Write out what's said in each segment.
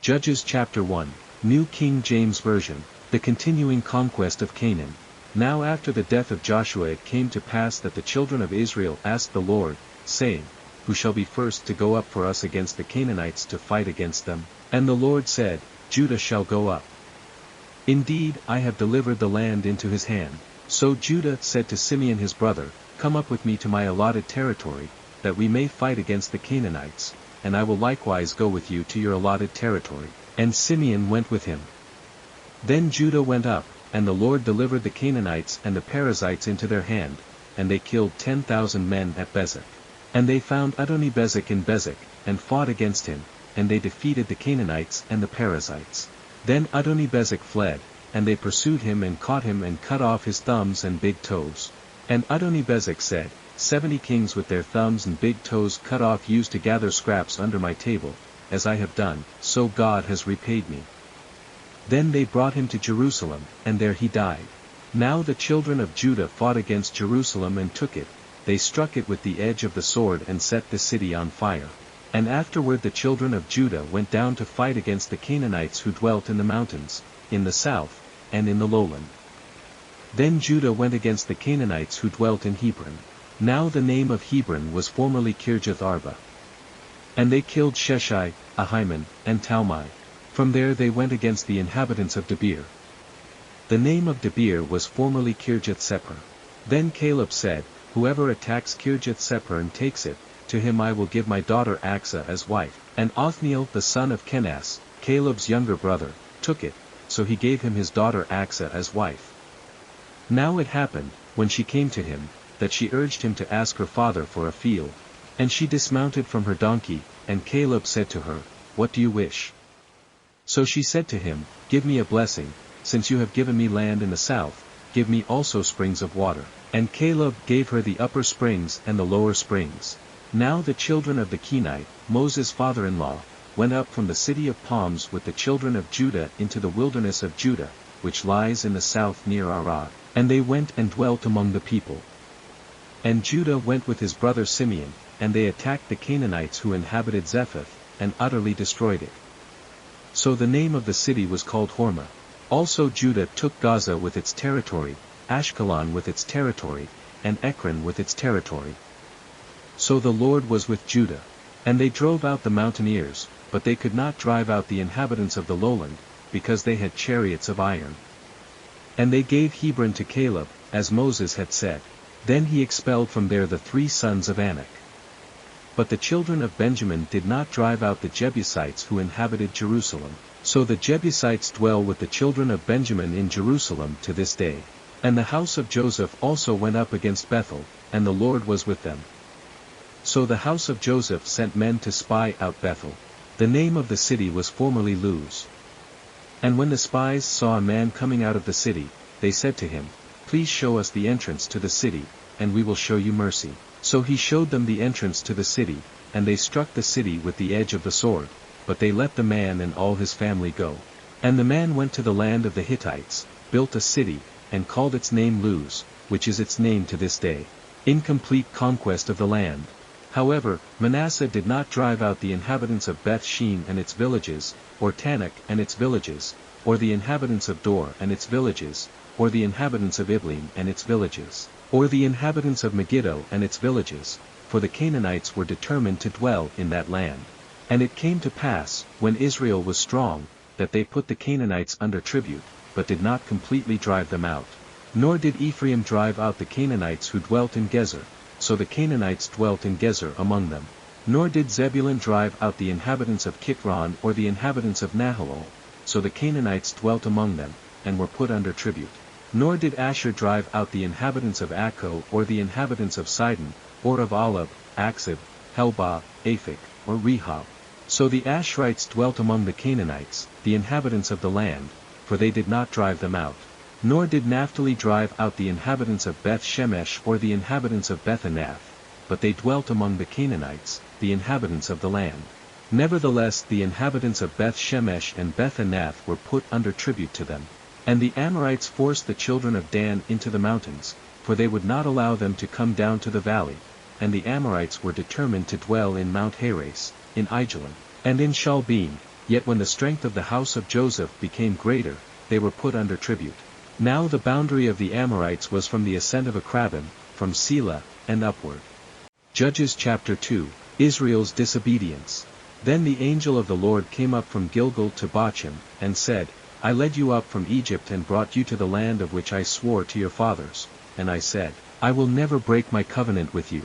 Judges chapter 1, New King James Version, the continuing conquest of Canaan. Now after the death of Joshua it came to pass that the children of Israel asked the Lord, saying, Who shall be first to go up for us against the Canaanites to fight against them? And the Lord said, Judah shall go up. Indeed, I have delivered the land into his hand. So Judah said to Simeon his brother, Come up with me to my allotted territory, that we may fight against the Canaanites, and I will likewise go with you to your allotted territory. And Simeon went with him. Then Judah went up, and the Lord delivered the Canaanites and the Perizzites into their hand, and they killed 10,000 men at Bezek. And they found Adoni-Bezek in Bezek, and fought against him, and they defeated the Canaanites and the Perizzites. Then Adoni-Bezek fled, and they pursued him and caught him and cut off his thumbs and big toes. And Adoni-Bezek said, 70 kings with their thumbs and big toes cut off used to gather scraps under my table, as I have done, so God has repaid me. Then they brought him to Jerusalem, and there he died. Now the children of Judah fought against Jerusalem and took it, they struck it with the edge of the sword and set the city on fire. And afterward the children of Judah went down to fight against the Canaanites who dwelt in the mountains, in the south, and in the lowland. Then Judah went against the Canaanites who dwelt in Hebron. Now the name of Hebron was formerly Kirjath-Arba. And they killed Sheshai, Ahiman, and Talmai. From there they went against the inhabitants of Debir. The name of Debir was formerly Kirjath-Sepher. Then Caleb said, Whoever attacks Kirjath-Sepher and takes it, to him I will give my daughter Achsah as wife. And Othniel the son of Kenaz, Caleb's younger brother, took it, so he gave him his daughter Achsah as wife. Now it happened, when she came to him, that she urged him to ask her father for a field. And she dismounted from her donkey, and Caleb said to her, What do you wish? So she said to him, Give me a blessing, since you have given me land in the south, give me also springs of water. And Caleb gave her the upper springs and the lower springs. Now the children of the Kenite, Moses' father-in-law, went up from the city of palms with the children of Judah into the wilderness of Judah, which lies in the south near Arad, and they went and dwelt among the people. And Judah went with his brother Simeon, and they attacked the Canaanites who inhabited Zephath, and utterly destroyed it. So the name of the city was called Hormah. Also Judah took Gaza with its territory, Ashkelon with its territory, and Ekron with its territory. So the Lord was with Judah. And they drove out the mountaineers, but they could not drive out the inhabitants of the lowland, because they had chariots of iron. And they gave Hebron to Caleb, as Moses had said. Then he expelled from there the 3 sons of Anak. But the children of Benjamin did not drive out the Jebusites who inhabited Jerusalem. So the Jebusites dwell with the children of Benjamin in Jerusalem to this day. And the house of Joseph also went up against Bethel, and the Lord was with them. So the house of Joseph sent men to spy out Bethel. The name of the city was formerly Luz. And when the spies saw a man coming out of the city, they said to him, Please show us the entrance to the city, and we will show you mercy. So he showed them the entrance to the city, and they struck the city with the edge of the sword, but they let the man and all his family go. And the man went to the land of the Hittites, built a city, and called its name Luz, which is its name to this day. Incomplete conquest of the land. However, Manasseh did not drive out the inhabitants of Beth Shean and its villages, or Tanakh and its villages, or the inhabitants of Dor and its villages, or the inhabitants of Ibleam and its villages, or the inhabitants of Megiddo and its villages, for the Canaanites were determined to dwell in that land. And it came to pass, when Israel was strong, that they put the Canaanites under tribute, but did not completely drive them out. Nor did Ephraim drive out the Canaanites who dwelt in Gezer, so the Canaanites dwelt in Gezer among them. Nor did Zebulun drive out the inhabitants of Kitron or the inhabitants of Nahalol, so the Canaanites dwelt among them, and were put under tribute. Nor did Asher drive out the inhabitants of Akko or the inhabitants of Sidon, or of Alab, Aksib, Helbah, Aphik, or Rehob. So the Asherites dwelt among the Canaanites, the inhabitants of the land, for they did not drive them out. Nor did Naphtali drive out the inhabitants of Beth Shemesh or the inhabitants of Beth-Anath, but they dwelt among the Canaanites, the inhabitants of the land. Nevertheless the inhabitants of Beth Shemesh and Beth-Anath were put under tribute to them. And the Amorites forced the children of Dan into the mountains, for they would not allow them to come down to the valley, and the Amorites were determined to dwell in Mount Heres, in Aijalon, and in Shalbim, Yet when the strength of the house of Joseph became greater, they were put under tribute. Now the boundary of the Amorites was from the ascent of Akrabim, from Selah, and upward. Judges chapter 2, Israel's disobedience. Then the angel of the Lord came up from Gilgal to Bochim, and said, I led you up from Egypt and brought you to the land of which I swore to your fathers, and I said, I will never break my covenant with you.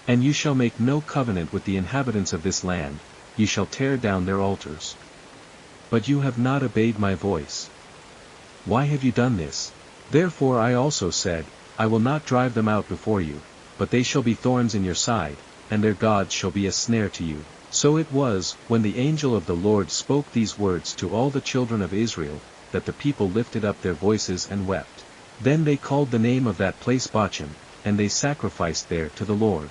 And you shall make no covenant with the inhabitants of this land, you shall tear down their altars. But you have not obeyed my voice. Why have you done this? Therefore I also said, I will not drive them out before you, but they shall be thorns in your side, and their gods shall be a snare to you. So it was, when the angel of the Lord spoke these words to all the children of Israel, that the people lifted up their voices and wept. Then they called the name of that place Bochim, and they sacrificed there to the Lord.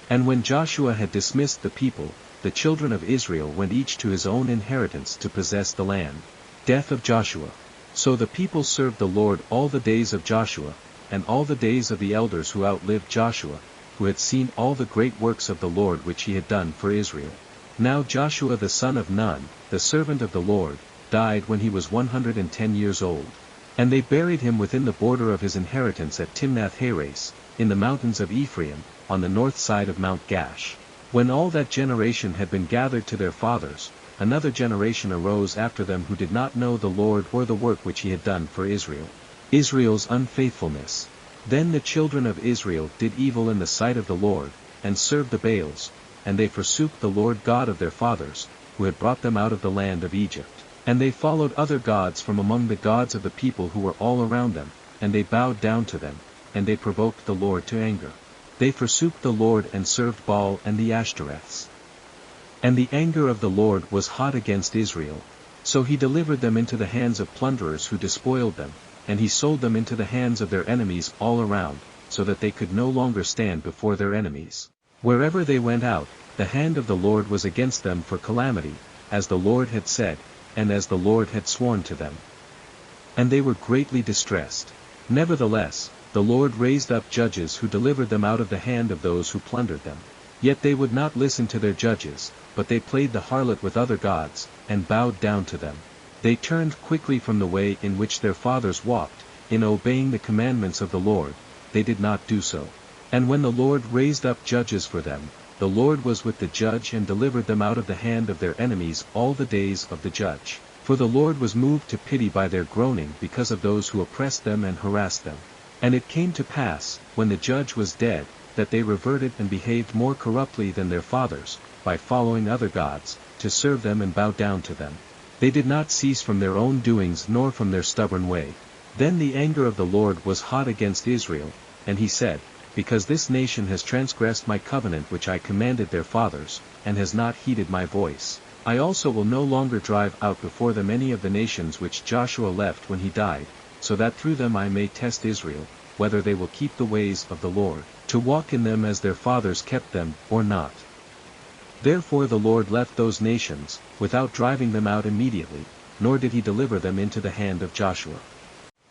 And when Joshua had dismissed the people, the children of Israel went each to his own inheritance to possess the land. Death of Joshua. So the people served the Lord all the days of Joshua, and all the days of the elders who outlived Joshua, who had seen all the great works of the Lord which he had done for Israel. Now Joshua the son of Nun, the servant of the Lord, died when he was 110 years old. And they buried him within the border of his inheritance at Timnath-Heres, in the mountains of Ephraim, on the north side of Mount Gash. When all that generation had been gathered to their fathers, another generation arose after them who did not know the Lord or the work which he had done for Israel. Israel's unfaithfulness. Then the children of Israel did evil in the sight of the Lord, and served the Baals, and they forsook the Lord God of their fathers, who had brought them out of the land of Egypt. And they followed other gods from among the gods of the people who were all around them, and they bowed down to them, and they provoked the Lord to anger. They forsook the Lord and served Baal and the Ashtoreths. And the anger of the Lord was hot against Israel. So he delivered them into the hands of plunderers who despoiled them, and he sold them into the hands of their enemies all around, so that they could no longer stand before their enemies. Wherever they went out, the hand of the Lord was against them for calamity, as the Lord had said, and as the Lord had sworn to them. And they were greatly distressed. Nevertheless, the Lord raised up judges who delivered them out of the hand of those who plundered them. Yet they would not listen to their judges, but they played the harlot with other gods, and bowed down to them. They turned quickly from the way in which their fathers walked, in obeying the commandments of the Lord, they did not do so. And when the Lord raised up judges for them, the Lord was with the judge and delivered them out of the hand of their enemies all the days of the judge. For the Lord was moved to pity by their groaning because of those who oppressed them and harassed them. And it came to pass, when the judge was dead, that they reverted and behaved more corruptly than their fathers, by following other gods, to serve them and bow down to them. They did not cease from their own doings nor from their stubborn way. Then the anger of the Lord was hot against Israel, and he said, Because this nation has transgressed my covenant which I commanded their fathers, and has not heeded my voice, I also will no longer drive out before them any of the nations which Joshua left when he died, so that through them I may test Israel, whether they will keep the ways of the Lord, to walk in them as their fathers kept them, or not. Therefore the Lord left those nations, without driving them out immediately, nor did he deliver them into the hand of Joshua.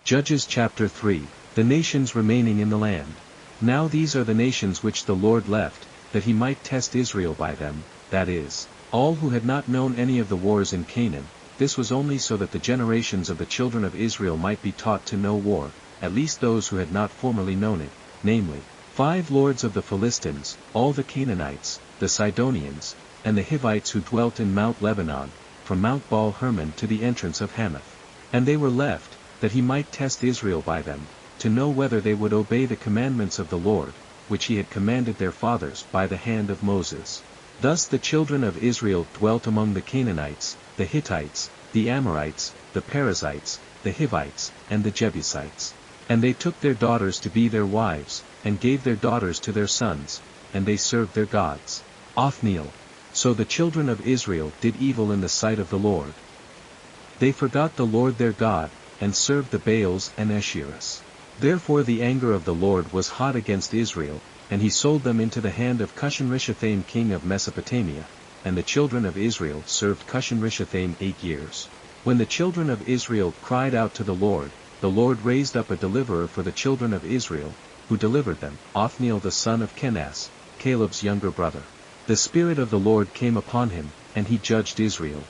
Judges chapter 3, the nations remaining in the land. Now these are the nations which the Lord left, that he might test Israel by them, that is, all who had not known any of the wars in Canaan. This was only so that the generations of the children of Israel might be taught to know war, at least those who had not formerly known it, namely, 5 lords of the Philistines, all the Canaanites, the Sidonians, and the Hivites who dwelt in Mount Lebanon, from Mount Baal-Hermon to the entrance of Hamath. And they were left, that he might test Israel by them, to know whether they would obey the commandments of the Lord, which he had commanded their fathers by the hand of Moses. Thus the children of Israel dwelt among the Canaanites, the Hittites, the Amorites, the Perizzites, the Hivites, and the Jebusites. And they took their daughters to be their wives, and gave their daughters to their sons, and they served their gods. Othniel. So the children of Israel did evil in the sight of the Lord. They forgot the Lord their God, and served the Baals and Asherahs. Therefore the anger of the Lord was hot against Israel, and he sold them into the hand of Cushan-Rishathaim king of Mesopotamia, and the children of Israel served Cushan-Rishathaim 8 years. When the children of Israel cried out to the Lord raised up a deliverer for the children of Israel, who delivered them, Othniel the son of Kenaz, Caleb's younger brother. The Spirit of the Lord came upon him, and he judged Israel.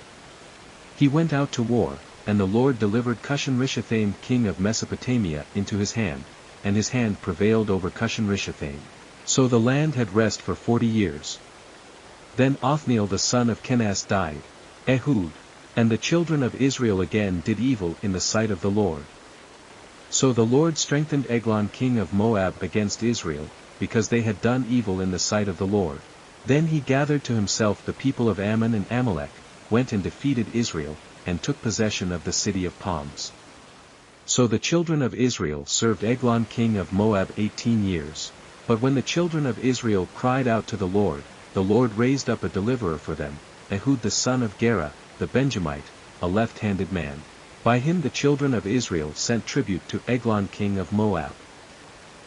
He went out to war, and the Lord delivered Cushan-Rishathaim king of Mesopotamia into his hand, and his hand prevailed over Cushan-Rishathaim. So the land had rest for 40 years. Then Othniel the son of Kenaz died. Ehud. And the children of Israel again did evil in the sight of the Lord. So the Lord strengthened Eglon king of Moab against Israel, because they had done evil in the sight of the Lord. Then he gathered to himself the people of Ammon and Amalek, went and defeated Israel, and took possession of the city of palms. So the children of Israel served Eglon king of Moab 18 years. But when the children of Israel cried out to the Lord raised up a deliverer for them, Ehud the son of Gera, the Benjamite, a left-handed man. By him the children of Israel sent tribute to Eglon king of Moab.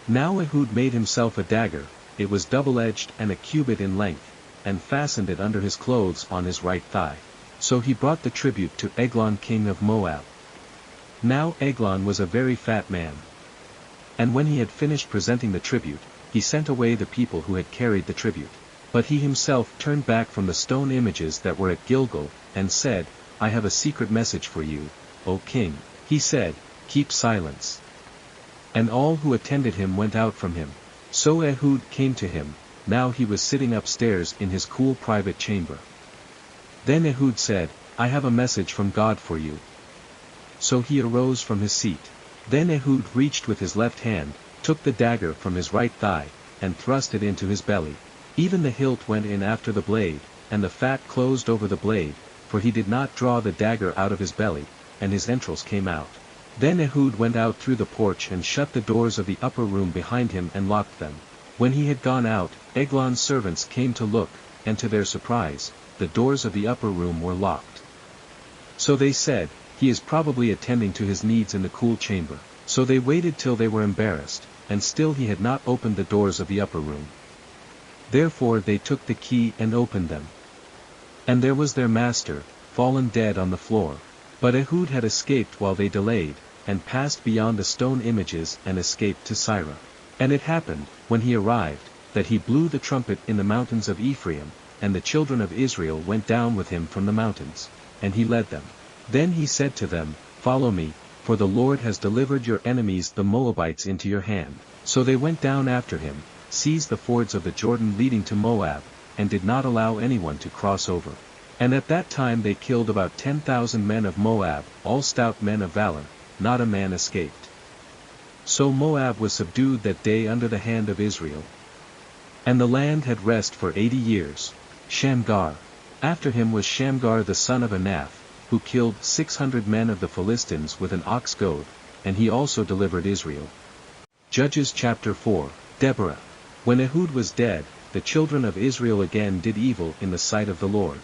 Now Ehud made himself a dagger, it was double-edged and a cubit in length, and fastened it under his clothes on his right thigh. So he brought the tribute to Eglon king of Moab. Now Eglon was a very fat man. And when he had finished presenting the tribute, he sent away the people who had carried the tribute. But he himself turned back from the stone images that were at Gilgal, and said, I have a secret message for you, O king. He said, keep silence. And all who attended him went out from him. So Ehud came to him, now he was sitting upstairs in his cool private chamber. Then Ehud said, I have a message from God for you. So he arose from his seat. Then Ehud reached with his left hand, took the dagger from his right thigh, and thrust it into his belly. Even the hilt went in after the blade, and the fat closed over the blade, for he did not draw the dagger out of his belly, and his entrails came out. Then Ehud went out through the porch and shut the doors of the upper room behind him and locked them. When he had gone out, Eglon's servants came to look, and to their surprise, the doors of the upper room were locked. So they said, he is probably attending to his needs in the cool chamber. So they waited till they were embarrassed, and still he had not opened the doors of the upper room. Therefore they took the key and opened them. And there was their master, fallen dead on the floor. But Ehud had escaped while they delayed, and passed beyond the stone images and escaped to Sirah. And it happened, when he arrived, that he blew the trumpet in the mountains of Ephraim, and the children of Israel went down with him from the mountains, and he led them. Then he said to them, Follow me, for the Lord has delivered your enemies the Moabites into your hand. So they went down after him, seized the fords of the Jordan leading to Moab, and did not allow anyone to cross over. And at that time they killed about 10,000 men of Moab, all stout men of valor, not a man escaped. So Moab was subdued that day under the hand of Israel. And the land had rest for 80 years. Shamgar. After him was Shamgar the son of Anath, who killed 600 men of the Philistines with an ox goad, and he also delivered Israel. Judges chapter 4. Deborah. When Ehud was dead, the children of Israel again did evil in the sight of the Lord.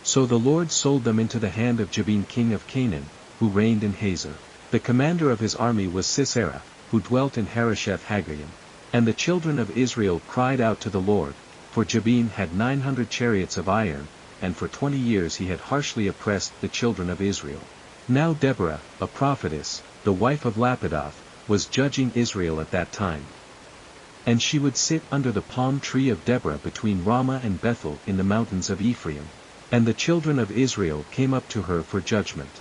So the Lord sold them into the hand of Jabin king of Canaan, who reigned in Hazor. The commander of his army was Sisera, who dwelt in Harosheth Haggayim. And the children of Israel cried out to the Lord, for Jabin had 900 chariots of iron, and for 20 years he had harshly oppressed the children of Israel. Now Deborah, a prophetess, the wife of Lapidoth, was judging Israel at that time. And she would sit under the palm tree of Deborah between Ramah and Bethel in the mountains of Ephraim. And the children of Israel came up to her for judgment.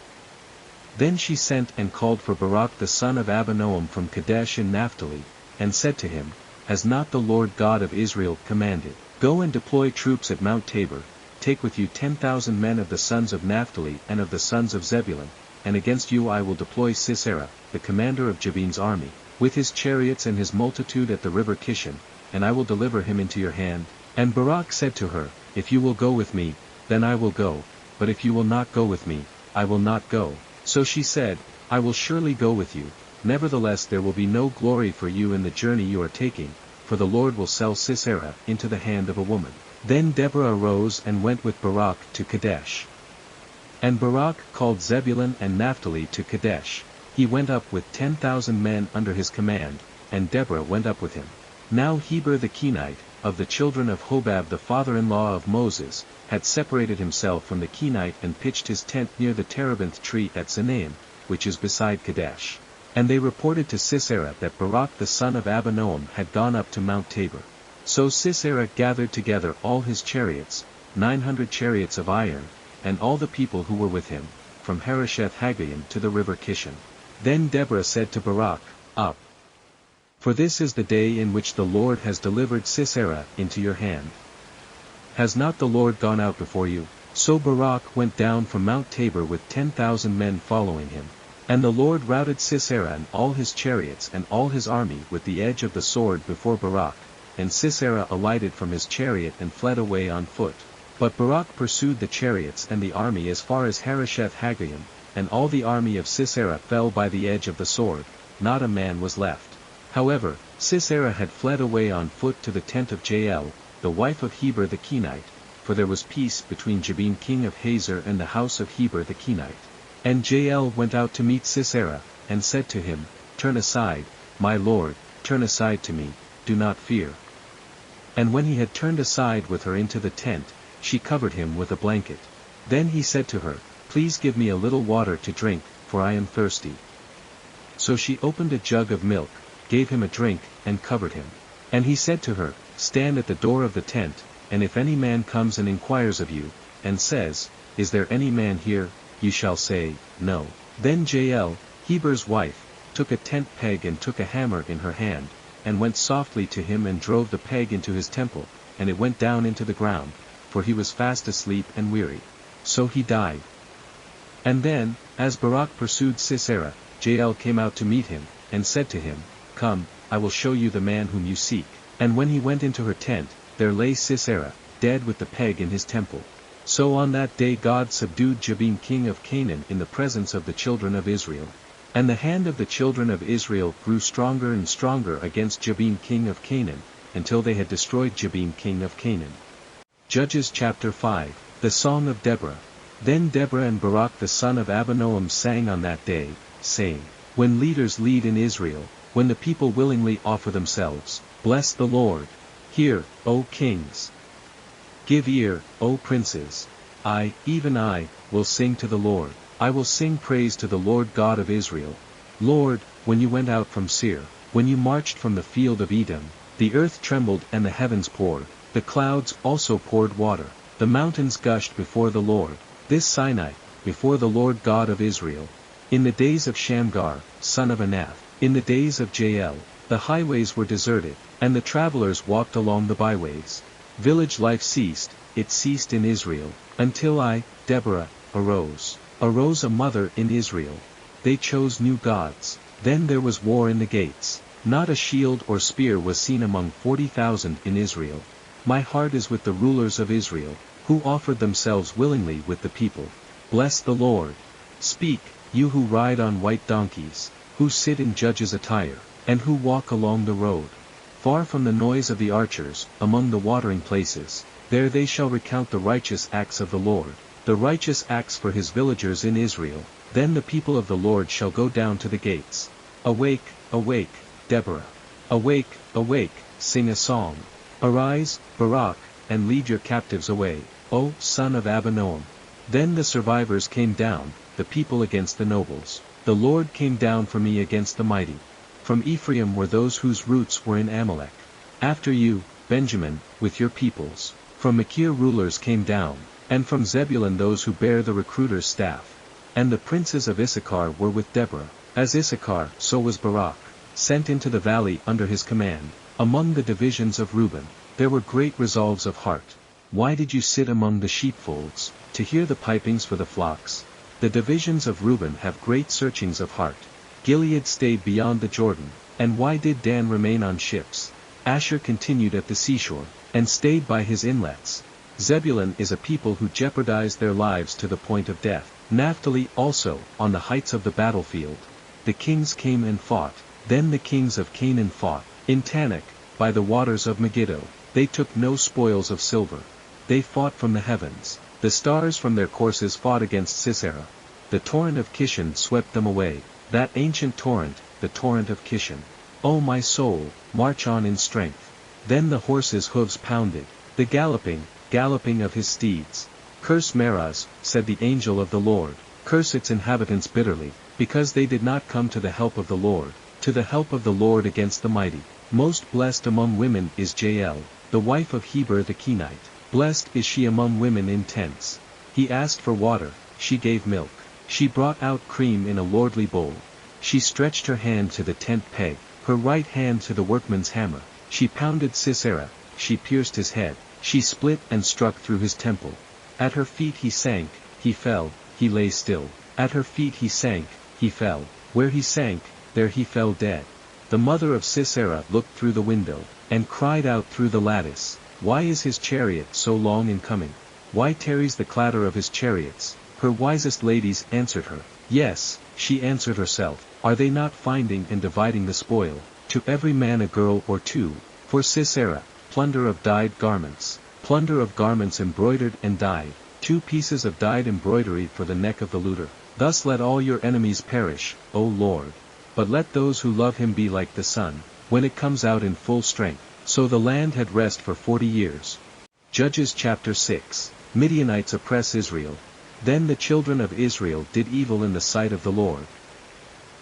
Then she sent and called for Barak the son of Abinoam from Kadesh in Naphtali, and said to him, Has not the Lord God of Israel commanded, Go and deploy troops at Mount Tabor, take with you 10,000 men of the sons of Naphtali and of the sons of Zebulun, and against you I will deploy Sisera, the commander of Jabin's army, with his chariots and his multitude at the river Kishon, and I will deliver him into your hand. And Barak said to her, If you will go with me, then I will go, but if you will not go with me, I will not go. So she said, I will surely go with you, nevertheless there will be no glory for you in the journey you are taking, for the Lord will sell Sisera into the hand of a woman. Then Deborah arose and went with Barak to Kadesh. And Barak called Zebulun and Naphtali to Kadesh. He went up with 10,000 men under his command, and Deborah went up with him. Now Heber the Kenite, of the children of Hobab the father-in-law of Moses, had separated himself from the Kenite and pitched his tent near the terebinth tree at Zanaim, which is beside Kadesh. And they reported to Sisera that Barak the son of Abinoam had gone up to Mount Tabor. So Sisera gathered together all his chariots, 900 chariots of iron, and all the people who were with him, from Harosheth Haggayim to the river Kishon. Then Deborah said to Barak, Up! For this is the day in which the Lord has delivered Sisera into your hand. Has not the Lord gone out before you? So Barak went down from Mount Tabor with 10,000 men following him. And the Lord routed Sisera and all his chariots and all his army with the edge of the sword before Barak, and Sisera alighted from his chariot and fled away on foot. But Barak pursued the chariots and the army as far as Harosheth Haggayim, and all the army of Sisera fell by the edge of the sword, not a man was left. However, Sisera had fled away on foot to the tent of Jael, the wife of Heber the Kenite, for there was peace between Jabin king of Hazor and the house of Heber the Kenite. And Jael went out to meet Sisera, and said to him, Turn aside, my lord, turn aside to me, do not fear. And when he had turned aside with her into the tent, she covered him with a blanket. Then he said to her, Please give me a little water to drink, for I am thirsty. So she opened a jug of milk, gave him a drink, and covered him. And he said to her, Stand at the door of the tent, and if any man comes and inquires of you, and says, Is there any man here? You shall say, No. Then Jael, Heber's wife, took a tent peg and took a hammer in her hand, and went softly to him and drove the peg into his temple, and it went down into the ground, for he was fast asleep and weary. So he died. And then, as Barak pursued Sisera, Jael came out to meet him, and said to him, Come, I will show you the man whom you seek. And when he went into her tent, there lay Sisera, dead with the peg in his temple. So on that day God subdued Jabin king of Canaan in the presence of the children of Israel. And the hand of the children of Israel grew stronger and stronger against Jabin king of Canaan, until they had destroyed Jabin king of Canaan. Judges chapter 5, the Song of Deborah. Then Deborah and Barak the son of Abinoam sang on that day, saying, When leaders lead in Israel, when the people willingly offer themselves, bless the Lord. Hear, O kings. Give ear, O princes. I, even I, will sing to the Lord. I will sing praise to the Lord God of Israel. Lord, when you went out from Seir, when you marched from the field of Edom, the earth trembled and the heavens poured, the clouds also poured water, the mountains gushed before the Lord, this Sinai, before the Lord God of Israel. In the days of Shamgar, son of Anath, in the days of Jael, the highways were deserted, and the travelers walked along the byways. Village life ceased, it ceased in Israel, until I, Deborah, arose a mother in Israel. They chose new gods. Then there was war in the gates. Not a shield or spear was seen among 40,000 in Israel. My heart is with the rulers of Israel, who offered themselves willingly with the people. Bless the Lord. Speak, you who ride on white donkeys, who sit in judges' attire, and who walk along the road. Far from the noise of the archers, among the watering places, there they shall recount the righteous acts of the Lord, the righteous acts for his villagers in Israel. Then the people of the Lord shall go down to the gates. Awake, awake, Deborah. Awake, awake, sing a song. Arise, Barak, and lead your captives away, O son of Abinoam. Then the survivors came down, the people against the nobles. The Lord came down for me against the mighty. From Ephraim were those whose roots were in Amalek. After you, Benjamin, with your peoples. From Machir rulers came down, and from Zebulun those who bear the recruiter's staff. And the princes of Issachar were with Deborah. As Issachar, so was Barak, sent into the valley under his command. Among the divisions of Reuben, there were great resolves of heart. Why did you sit among the sheepfolds, to hear the pipings for the flocks? The divisions of Reuben have great searchings of heart. Gilead stayed beyond the Jordan, and why did Dan remain on ships? Asher continued at the seashore, and stayed by his inlets. Zebulun is a people who jeopardized their lives to the point of death. Naphtali also, on the heights of the battlefield. The kings came and fought. Then the kings of Canaan fought. In Tanakh, by the waters of Megiddo, they took no spoils of silver. They fought from the heavens. The stars from their courses fought against Sisera. The torrent of Kishon swept them away. That ancient torrent, the torrent of Kishon. O my soul, march on in strength. Then the horses' hooves pounded. The galloping of his steeds. Curse Meroz, said the angel of the Lord, curse its inhabitants bitterly, because they did not come to the help of the Lord, to the help of the Lord against the mighty. Most blessed among women is Jael, the wife of Heber the Kenite. Blessed is she among women in tents. He asked for water, she gave milk. She brought out cream in a lordly bowl. She stretched her hand to the tent peg, her right hand to the workman's hammer. She pounded Sisera, she pierced his head, she split and struck through his temple. At her feet he sank, he fell, he lay still. At her feet he sank, he fell. Where he sank, there he fell dead. The mother of Sisera looked through the window, and cried out through the lattice, Why is his chariot so long in coming? Why tarries the clatter of his chariots? Her wisest ladies answered her. Yes, she answered herself, Are they not finding and dividing the spoil, to every man a girl or two, for Sisera, plunder of dyed garments, plunder of garments embroidered and dyed, 2 pieces of dyed embroidery for the neck of the looter. Thus let all your enemies perish, O Lord. But let those who love him be like the sun, when it comes out in full strength. So the land had rest for 40 years. Judges chapter 6. Midianites oppress Israel. Then the children of Israel did evil in the sight of the Lord.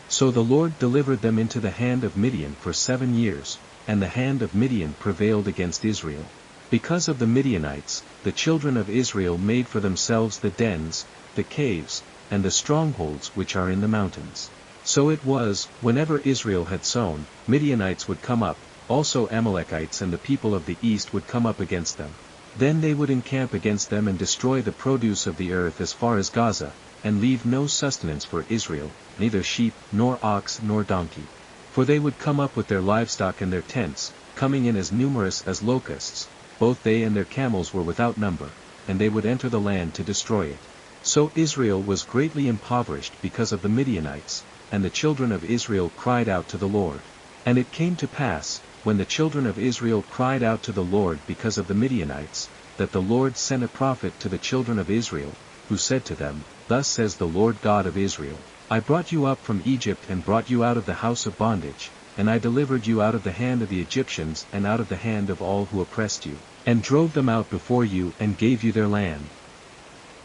So the Lord delivered them into the hand of Midian for 7 years, and the hand of Midian prevailed against Israel. Because of the Midianites, the children of Israel made for themselves the dens, the caves, and the strongholds which are in the mountains. So it was, whenever Israel had sown, Midianites would come up, also Amalekites and the people of the east would come up against them. Then they would encamp against them and destroy the produce of the earth as far as Gaza, and leave no sustenance for Israel, neither sheep, nor ox, nor donkey. For they would come up with their livestock and their tents, coming in as numerous as locusts, both they and their camels were without number, and they would enter the land to destroy it. So Israel was greatly impoverished because of the Midianites, and the children of Israel cried out to the Lord. And it came to pass, when the children of Israel cried out to the Lord because of the Midianites, that the Lord sent a prophet to the children of Israel, who said to them, Thus says the Lord God of Israel, I brought you up from Egypt and brought you out of the house of bondage, and I delivered you out of the hand of the Egyptians and out of the hand of all who oppressed you, and drove them out before you and gave you their land.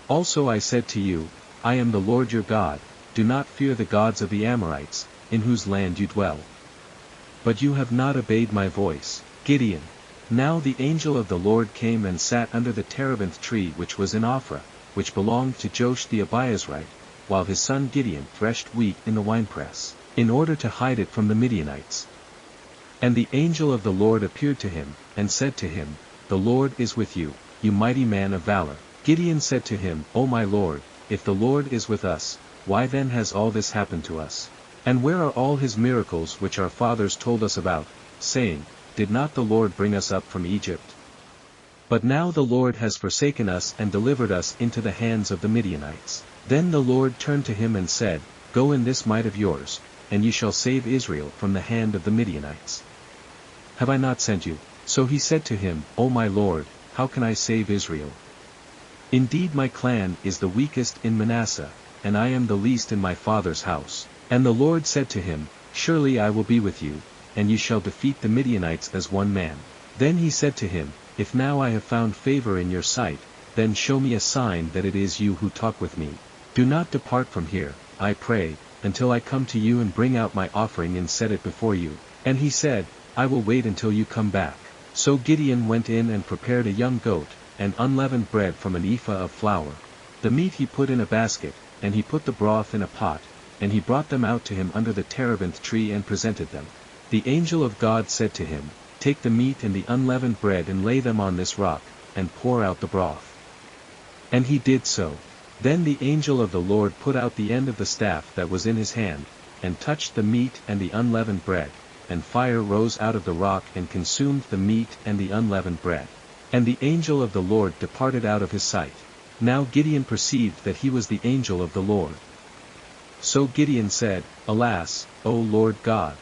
Also I said to you, I am the Lord your God, do not fear the gods of the Amorites, in whose land you dwell. But you have not obeyed my voice. Gideon. Now the angel of the Lord came and sat under the terebinth tree which was in Ophrah, which belonged to Joash the Abiezrite, while his son Gideon threshed wheat in the winepress, in order to hide it from the Midianites. And the angel of the Lord appeared to him, and said to him, The Lord is with you, you mighty man of valor. Gideon said to him, O my Lord, if the Lord is with us, why then has all this happened to us? And where are all his miracles which our fathers told us about, saying, Did not the Lord bring us up from Egypt? But now the Lord has forsaken us and delivered us into the hands of the Midianites. Then the Lord turned to him and said, Go in this might of yours, and ye shall save Israel from the hand of the Midianites. Have I not sent you? So he said to him, O my Lord, how can I save Israel? Indeed my clan is the weakest in Manasseh, and I am the least in my father's house. And the Lord said to him, Surely I will be with you, and ye shall defeat the Midianites as one man. Then he said to him, If now I have found favor in your sight, then show me a sign that it is you who talk with me. Do not depart from here, I pray, until I come to you and bring out my offering and set it before you. And he said, I will wait until you come back. So Gideon went in and prepared a young goat, and unleavened bread from an ephah of flour. The meat he put in a basket, and he put the broth in a pot, and he brought them out to him under the terebinth tree and presented them. The angel of God said to him, Take the meat and the unleavened bread and lay them on this rock, and pour out the broth. And he did so. Then the angel of the Lord put out the end of the staff that was in his hand, and touched the meat and the unleavened bread, and fire rose out of the rock and consumed the meat and the unleavened bread. And the angel of the Lord departed out of his sight. Now Gideon perceived that he was the angel of the Lord. So Gideon said, Alas, O Lord God!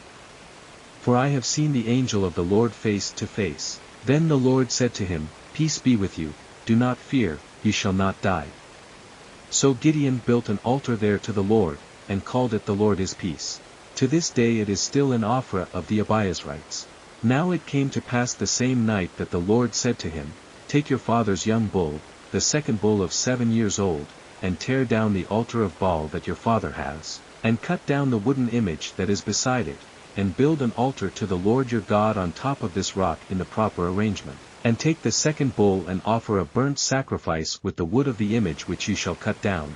For I have seen the angel of the Lord face to face. Then the Lord said to him, Peace be with you, do not fear, you shall not die. So Gideon built an altar there to the Lord, and called it The Lord is Peace. To this day it is still in Ophrah of the Abiezrites. Now it came to pass the same night that the Lord said to him, Take your father's young bull, the second bull of 7 years old, and tear down the altar of Baal that your father has, and cut down the wooden image that is beside it, and build an altar to the Lord your God on top of this rock in the proper arrangement. And take the second bull and offer a burnt sacrifice with the wood of the image which you shall cut down.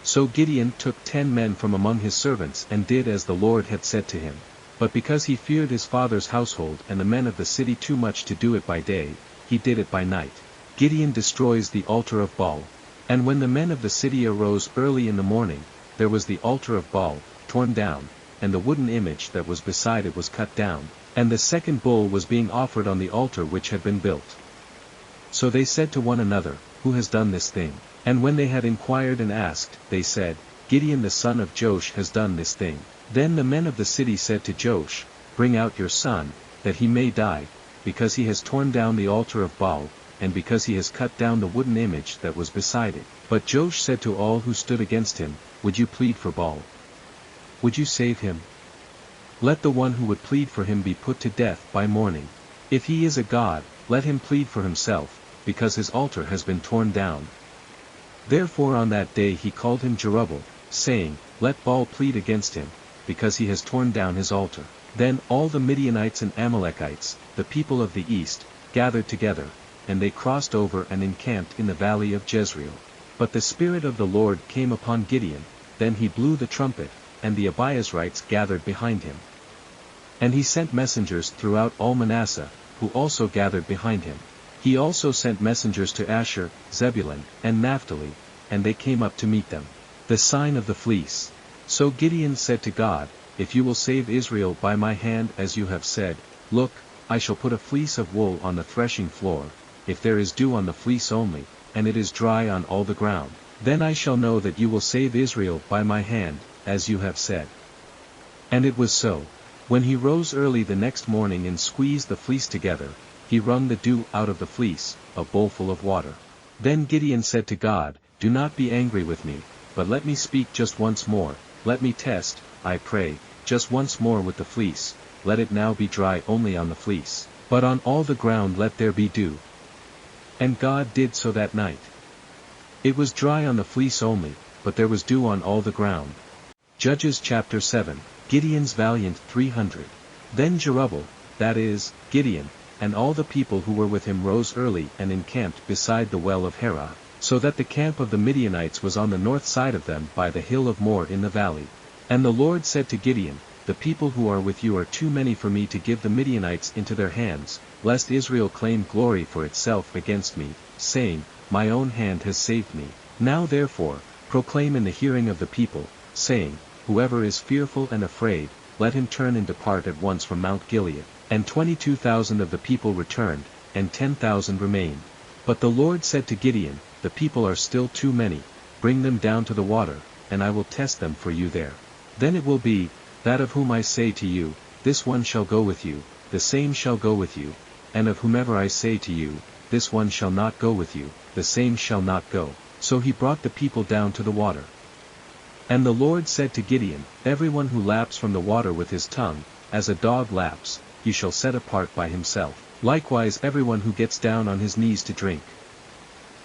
So Gideon took 10 men from among his servants and did as the Lord had said to him. But because he feared his father's household and the men of the city too much to do it by day, he did it by night. Gideon destroys the altar of Baal. And when the men of the city arose early in the morning, there was the altar of Baal, torn down, and the wooden image that was beside it was cut down, and the second bull was being offered on the altar which had been built. So they said to one another, Who has done this thing? And when they had inquired and asked, they said, Gideon the son of Joash has done this thing. Then the men of the city said to Joash, Bring out your son, that he may die, because he has torn down the altar of Baal, and because he has cut down the wooden image that was beside it. But Joash said to all who stood against him, Would you plead for Baal? Would you save him? Let the one who would plead for him be put to death by morning. If he is a god, let him plead for himself, because his altar has been torn down. Therefore on that day he called him Jerubbaal, saying, Let Baal plead against him, because he has torn down his altar. Then all the Midianites and Amalekites, the people of the east, gathered together, and they crossed over and encamped in the valley of Jezreel. But the Spirit of the Lord came upon Gideon, then he blew the trumpet, and the Abiezrites gathered behind him. And he sent messengers throughout all Manasseh, who also gathered behind him. He also sent messengers to Asher, Zebulun, and Naphtali, and they came up to meet them. The sign of the fleece. So Gideon said to God, If you will save Israel by my hand as you have said, look, I shall put a fleece of wool on the threshing floor, if there is dew on the fleece only, and it is dry on all the ground, then I shall know that you will save Israel by my hand, as you have said. And it was so. When he rose early the next morning and squeezed the fleece together, he wrung the dew out of the fleece, a bowlful of water. Then Gideon said to God, Do not be angry with me, but let me speak just once more, let me test, I pray, just once more with the fleece, let it now be dry only on the fleece, but on all the ground let there be dew. And God did so that night. It was dry on the fleece only, but there was dew on all the ground. Judges chapter 7, Gideon's valiant 300. Then Jerubbaal, that is, Gideon, and all the people who were with him rose early and encamped beside the well of Herah, so that the camp of the Midianites was on the north side of them by the hill of More in the valley. And the Lord said to Gideon, The people who are with you are too many for me to give the Midianites into their hands, lest Israel claim glory for itself against me, saying, My own hand has saved me. Now therefore, proclaim in the hearing of the people, saying, Whoever is fearful and afraid, let him turn and depart at once from Mount Gilead. And 22,000 of the people returned, and 10,000 remained. But the Lord said to Gideon, The people are still too many, bring them down to the water, and I will test them for you there. Then it will be, that of whom I say to you, This one shall go with you, the same shall go with you, and of whomever I say to you, This one shall not go with you, the same shall not go. So he brought the people down to the water. And the Lord said to Gideon, Everyone who laps from the water with his tongue, as a dog laps, you shall set apart by himself, likewise everyone who gets down on his knees to drink.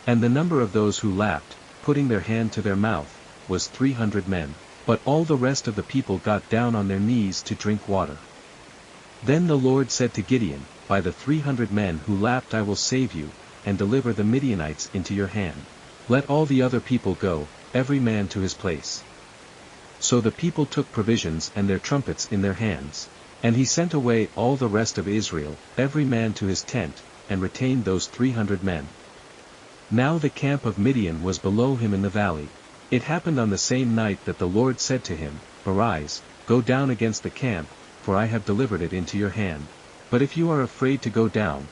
And the number of those who lapped, putting their hand to their mouth, was 300 men, but all the rest of the people got down on their knees to drink water. Then the Lord said to Gideon, By the 300 men who lapped I will save you, and deliver the Midianites into your hand. Let all the other people go, every man to his place. So the people took provisions and their trumpets in their hands. And he sent away all the rest of Israel, every man to his tent, and retained those 300 men. Now the camp of Midian was below him in the valley. It happened on the same night that the Lord said to him, Arise, go down against the camp, for I have delivered it into your hand. But if you are afraid to go down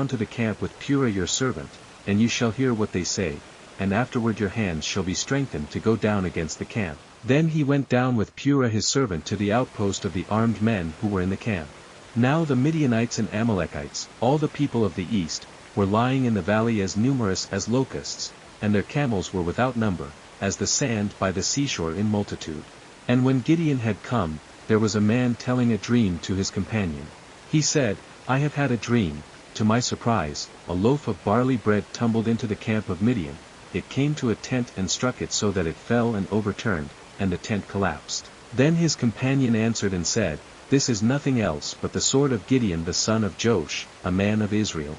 to the camp with Purah your servant, and you shall hear what they say, and afterward your hands shall be strengthened to go down against the camp. Then he went down with Purah his servant to the outpost of the armed men who were in the camp. Now the Midianites and Amalekites, all the people of the east, were lying in the valley as numerous as locusts, and their camels were without number, as the sand by the seashore in multitude. And when Gideon had come, there was a man telling a dream to his companion. He said, I have had a dream. To my surprise, a loaf of barley bread tumbled into the camp of Midian. It came to a tent and struck it so that it fell and overturned, and the tent collapsed. Then his companion answered and said, This is nothing else but the sword of Gideon the son of Joash, a man of Israel.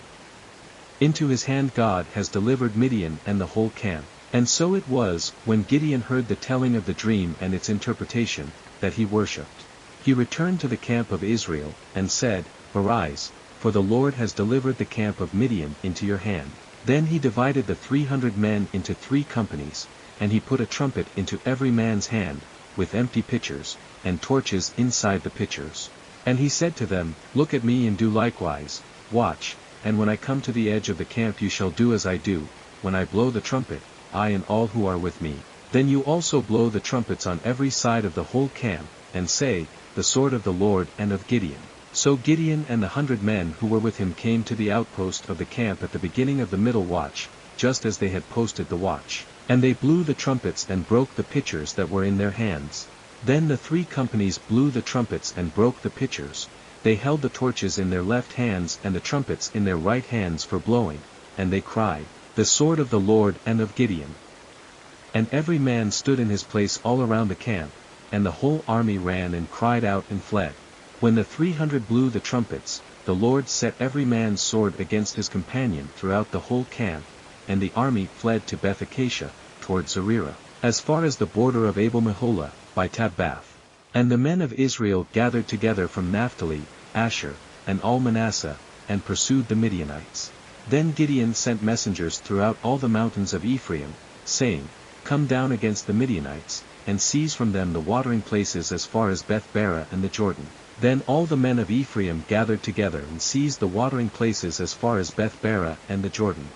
Into his hand God has delivered Midian and the whole camp. And so it was, when Gideon heard the telling of the dream and its interpretation, that he worshipped. He returned to the camp of Israel, and said, Arise, for the Lord has delivered the camp of Midian into your hand. Then he divided the 300 men into 3 companies, and he put a trumpet into every man's hand, with empty pitchers, and torches inside the pitchers. And he said to them, Look at me and do likewise, watch, and when I come to the edge of the camp you shall do as I do, when I blow the trumpet, I and all who are with me. Then you also blow the trumpets on every side of the whole camp, and say, The sword of the Lord and of Gideon. So Gideon and the 100 men who were with him came to the outpost of the camp at the beginning of the middle watch, just as they had posted the watch. And they blew the trumpets and broke the pitchers that were in their hands. Then the 3 companies blew the trumpets and broke the pitchers. They held the torches in their left hands and the trumpets in their right hands for blowing, and they cried, The sword of the Lord and of Gideon. And every man stood in his place all around the camp, and the whole army ran and cried out and fled. When the 300 blew the trumpets, the Lord set every man's sword against his companion throughout the whole camp, and the army fled to Beth-Acacia, toward Zererah, as far as the border of Abel-Meholah, by Tabbath. And the men of Israel gathered together from Naphtali, Asher, and all Manasseh, and pursued the Midianites. Then Gideon sent messengers throughout all the mountains of Ephraim, saying, Come down against the Midianites, and seize from them the watering places as far as Beth-barah and the Jordan. Then all the men of Ephraim gathered together and seized the watering places as far as Beth-barah and the Jordan.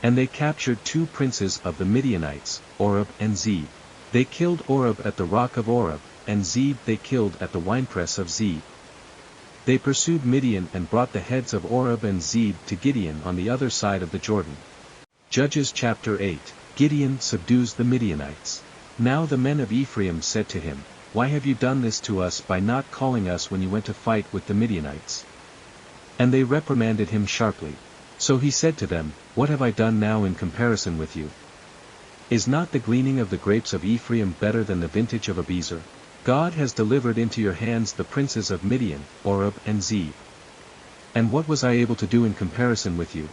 And they captured 2 princes of the Midianites, Oreb and Zeb. They killed Oreb at the rock of Oreb, and Zeb they killed at the winepress of Zeb. They pursued Midian and brought the heads of Oreb and Zeb to Gideon on the other side of the Jordan. Judges chapter 8. Gideon subdues the Midianites. Now the men of Ephraim said to him, Why have you done this to us by not calling us when you went to fight with the Midianites? And they reprimanded him sharply. So he said to them, What have I done now in comparison with you? Is not the gleaning of the grapes of Ephraim better than the vintage of Abiezer? God has delivered into your hands the princes of Midian, Oreb and Zeb. And what was I able to do in comparison with you?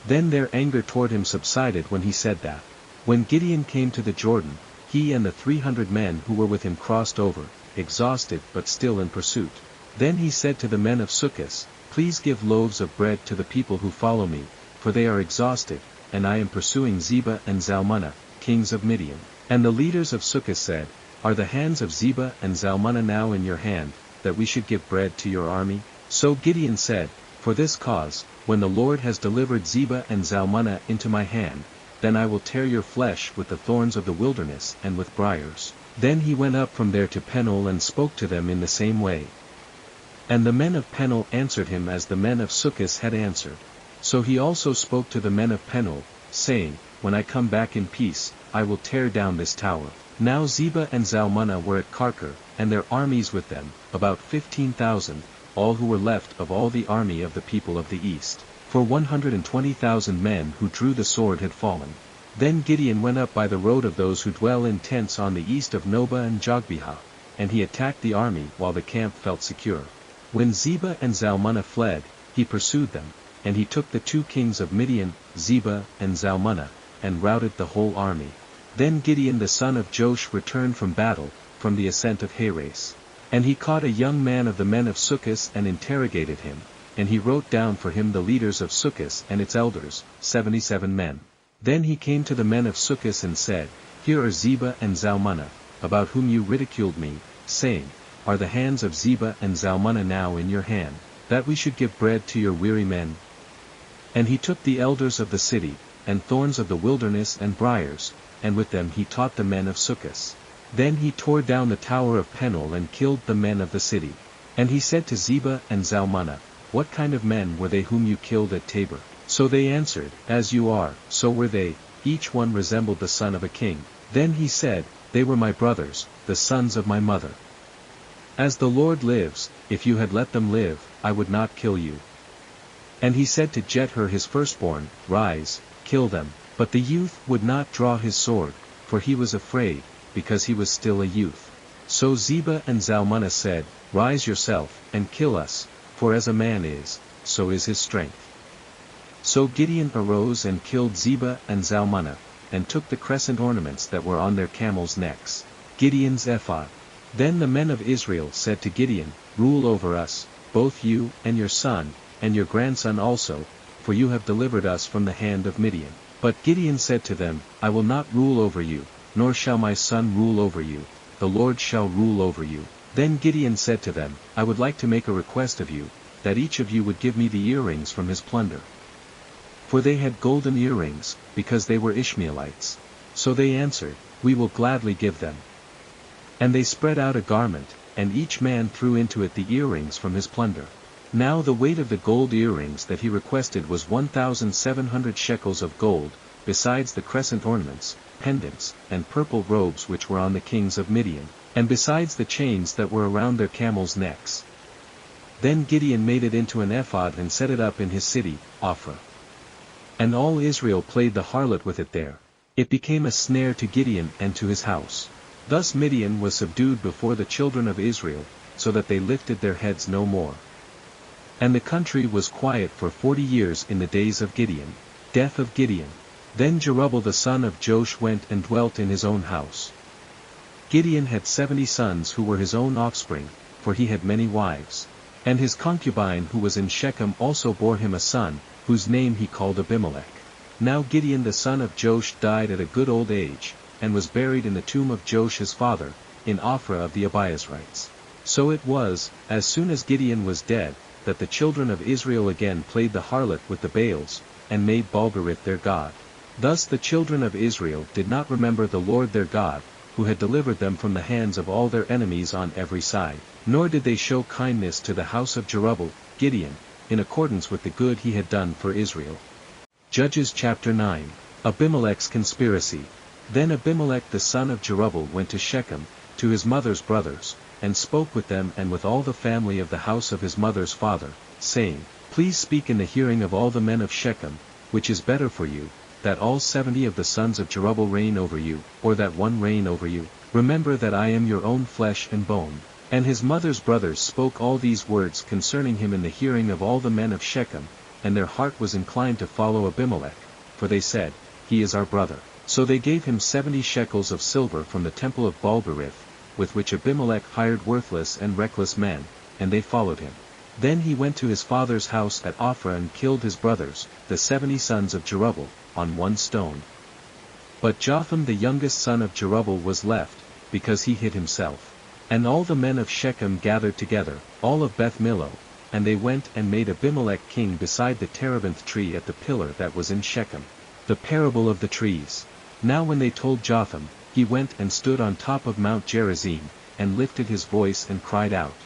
Then their anger toward him subsided when he said that. When Gideon came to the Jordan, he and the 300 men who were with him crossed over, exhausted but still in pursuit. Then he said to the men of Succoth, Please give loaves of bread to the people who follow me, for they are exhausted, and I am pursuing Zebah and Zalmunna, kings of Midian. And the leaders of Succoth said, Are the hands of Zebah and Zalmunna now in your hand, that we should give bread to your army? So Gideon said, For this cause, when the Lord has delivered Zebah and Zalmunna into my hand, then I will tear your flesh with the thorns of the wilderness and with briars. Then he went up from there to Peniel and spoke to them in the same way. And the men of Peniel answered him as the men of Succoth had answered. So he also spoke to the men of Peniel, saying, When I come back in peace, I will tear down this tower. Now Zebah and Zalmunna were at Karkor, and their armies with them, about 15,000, all who were left of all the army of the people of the east. For 120,000 men who drew the sword had fallen. Then Gideon went up by the road of those who dwell in tents on the east of Nobah and Jogbehah, and he attacked the army while the camp felt secure. When Zebah and Zalmunna fled, he pursued them, and he took the 2 kings of Midian, Zebah and Zalmunna, and routed the whole army. Then Gideon the son of Joash returned from battle, from the ascent of Heres. And he caught a young man of the men of Succoth and interrogated him, and he wrote down for him the leaders of Succoth and its elders, 77 men. Then he came to the men of Succoth and said, Here are Zebah and Zalmunna, about whom you ridiculed me, saying, Are the hands of Zebah and Zalmunna now in your hand, that we should give bread to your weary men? And he took the elders of the city, and thorns of the wilderness and briars, and with them he taught the men of Succoth. Then he tore down the tower of Peniel and killed the men of the city. And he said to Zebah and Zalmunna, What kind of men were they whom you killed at Tabor? So they answered, As you are, so were they, each one resembled the son of a king. Then he said, They were my brothers, the sons of my mother. As the Lord lives, if you had let them live, I would not kill you. And he said to Jether his firstborn, Rise, kill them. But the youth would not draw his sword, for he was afraid, because he was still a youth. So Zebah and Zalmunna said, Rise yourself, and kill us, for as a man is, so is his strength. So Gideon arose and killed Zebah and Zalmunna, and took the crescent ornaments that were on their camels' necks, Gideon's ephod. Then the men of Israel said to Gideon, Rule over us, both you and your son, and your grandson also, for you have delivered us from the hand of Midian. But Gideon said to them, I will not rule over you, nor shall my son rule over you, the Lord shall rule over you. Then Gideon said to them, I would like to make a request of you, that each of you would give me the earrings from his plunder. For they had golden earrings, because they were Ishmaelites. So they answered, We will gladly give them. And they spread out a garment, and each man threw into it the earrings from his plunder. Now the weight of the gold earrings that he requested was 1,700 shekels of gold, besides the crescent ornaments, pendants, and purple robes which were on the kings of Midian, and besides the chains that were around their camels' necks. Then Gideon made it into an ephod and set it up in his city, Ophrah. And all Israel played the harlot with it there. It became a snare to Gideon and to his house. Thus Midian was subdued before the children of Israel, so that they lifted their heads no more. And the country was quiet for 40 years in the days of Gideon. Death of Gideon. Then Jerubbaal the son of Joash went and dwelt in his own house. Gideon had 70 sons who were his own offspring, for he had many wives. And his concubine who was in Shechem also bore him a son, whose name he called Abimelech. Now Gideon the son of Joash died at a good old age, and was buried in the tomb of Joash his father, in Ophrah of the Abiezrites. So it was, as soon as Gideon was dead, that the children of Israel again played the harlot with the Baals, and made Baal-berith their god. Thus the children of Israel did not remember the Lord their God, who had delivered them from the hands of all their enemies on every side, nor did they show kindness to the house of Jerubbaal, Gideon, in accordance with the good he had done for Israel. Judges chapter 9. Abimelech's conspiracy. Then Abimelech the son of Jerubbaal went to Shechem, to his mother's brothers, and spoke with them and with all the family of the house of his mother's father, saying, Please speak in the hearing of all the men of Shechem, which is better for you, that all 70 of the sons of Jerubbaal reign over you, or that one reign over you. Remember that I am your own flesh and bone. And his mother's brothers spoke all these words concerning him in the hearing of all the men of Shechem, and their heart was inclined to follow Abimelech, for they said, He is our brother. So they gave him 70 shekels of silver from the temple of Baal-berith, with which Abimelech hired worthless and reckless men, and they followed him. Then he went to his father's house at Ophrah and killed his brothers, the 70 sons of Jerubbaal, on one stone. But Jotham the youngest son of Jerubbaal was left, because he hid himself. And all the men of Shechem gathered together, all of Beth Millo, and they went and made Abimelech king beside the terebinth tree at the pillar that was in Shechem. The parable of the trees. Now when they told Jotham, he went and stood on top of Mount Gerizim, and lifted his voice and cried out.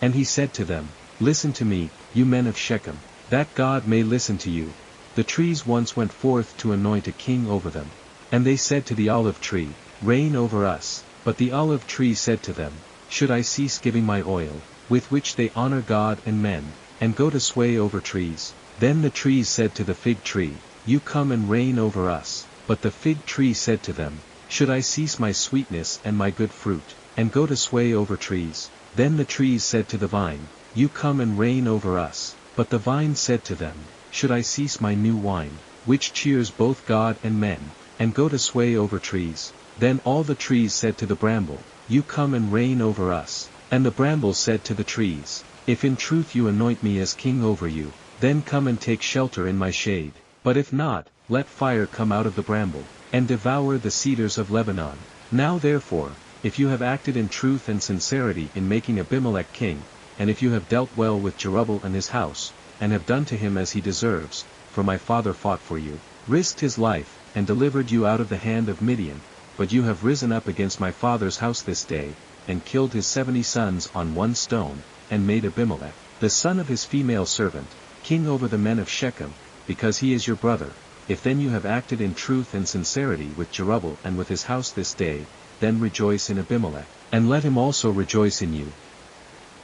And he said to them, Listen to me, you men of Shechem, that God may listen to you. The trees once went forth to anoint a king over them. And they said to the olive tree, Reign over us. But the olive tree said to them, Should I cease giving my oil, with which they honor God and men, and go to sway over trees? Then the trees said to the fig tree, You come and reign over us. But the fig tree said to them, Should I cease my sweetness and my good fruit, and go to sway over trees? Then the trees said to the vine, You come and reign over us. But the vine said to them, Should I cease my new wine, which cheers both God and men, and go to sway over trees? Then all the trees said to the bramble, You come and reign over us. And the bramble said to the trees, If in truth you anoint me as king over you, then come and take shelter in my shade. But if not, let fire come out of the bramble, and devour the cedars of Lebanon. Now therefore, if you have acted in truth and sincerity in making Abimelech king, and if you have dealt well with Jerubbaal and his house, and have done to him as he deserves, for my father fought for you, risked his life, and delivered you out of the hand of Midian, but you have risen up against my father's house this day, and killed his 70 sons on one stone, and made Abimelech, the son of his female servant, king over the men of Shechem, because he is your brother. If then you have acted in truth and sincerity with Jerubbaal and with his house this day, then rejoice in Abimelech, and let him also rejoice in you.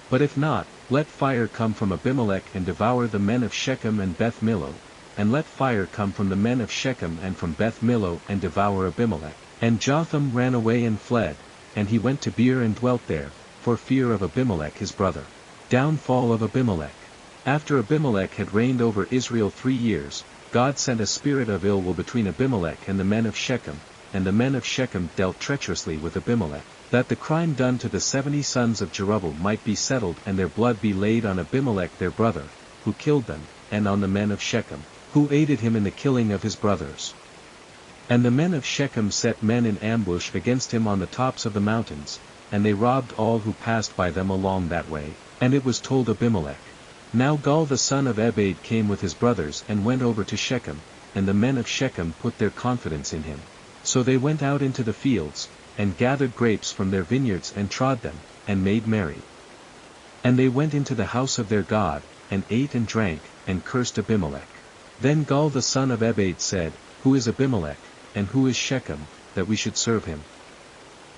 But if not, let fire come from Abimelech and devour the men of Shechem and Beth Millo, and let fire come from the men of Shechem and from Beth Millo and devour Abimelech. And Jotham ran away and fled, and he went to Beer and dwelt there, for fear of Abimelech his brother. Downfall of Abimelech. After Abimelech had reigned over Israel 3 years, God sent a spirit of ill will between Abimelech and the men of Shechem, and the men of Shechem dealt treacherously with Abimelech, that the crime done to the 70 sons of Jerubbaal might be settled and their blood be laid on Abimelech their brother, who killed them, and on the men of Shechem, who aided him in the killing of his brothers. And the men of Shechem set men in ambush against him on the tops of the mountains, and they robbed all who passed by them along that way, and it was told Abimelech. Now Gaal the son of Ebed came with his brothers and went over to Shechem, and the men of Shechem put their confidence in him. So they went out into the fields, and gathered grapes from their vineyards and trod them, and made merry. And they went into the house of their God, and ate and drank, and cursed Abimelech. Then Gaal the son of Ebed said, Who is Abimelech, and who is Shechem, that we should serve him?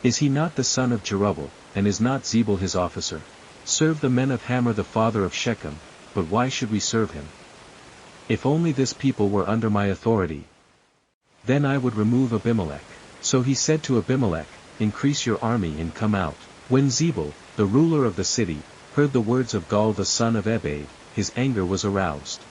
Is he not the son of Jerubbaal, and is not Zebul his officer? Serve the men of Hamor the father of Shechem, but why should we serve him? If only this people were under my authority, then I would remove Abimelech. So he said to Abimelech, Increase your army and come out. When Zebul, the ruler of the city, heard the words of Gaal the son of Ebed, his anger was aroused.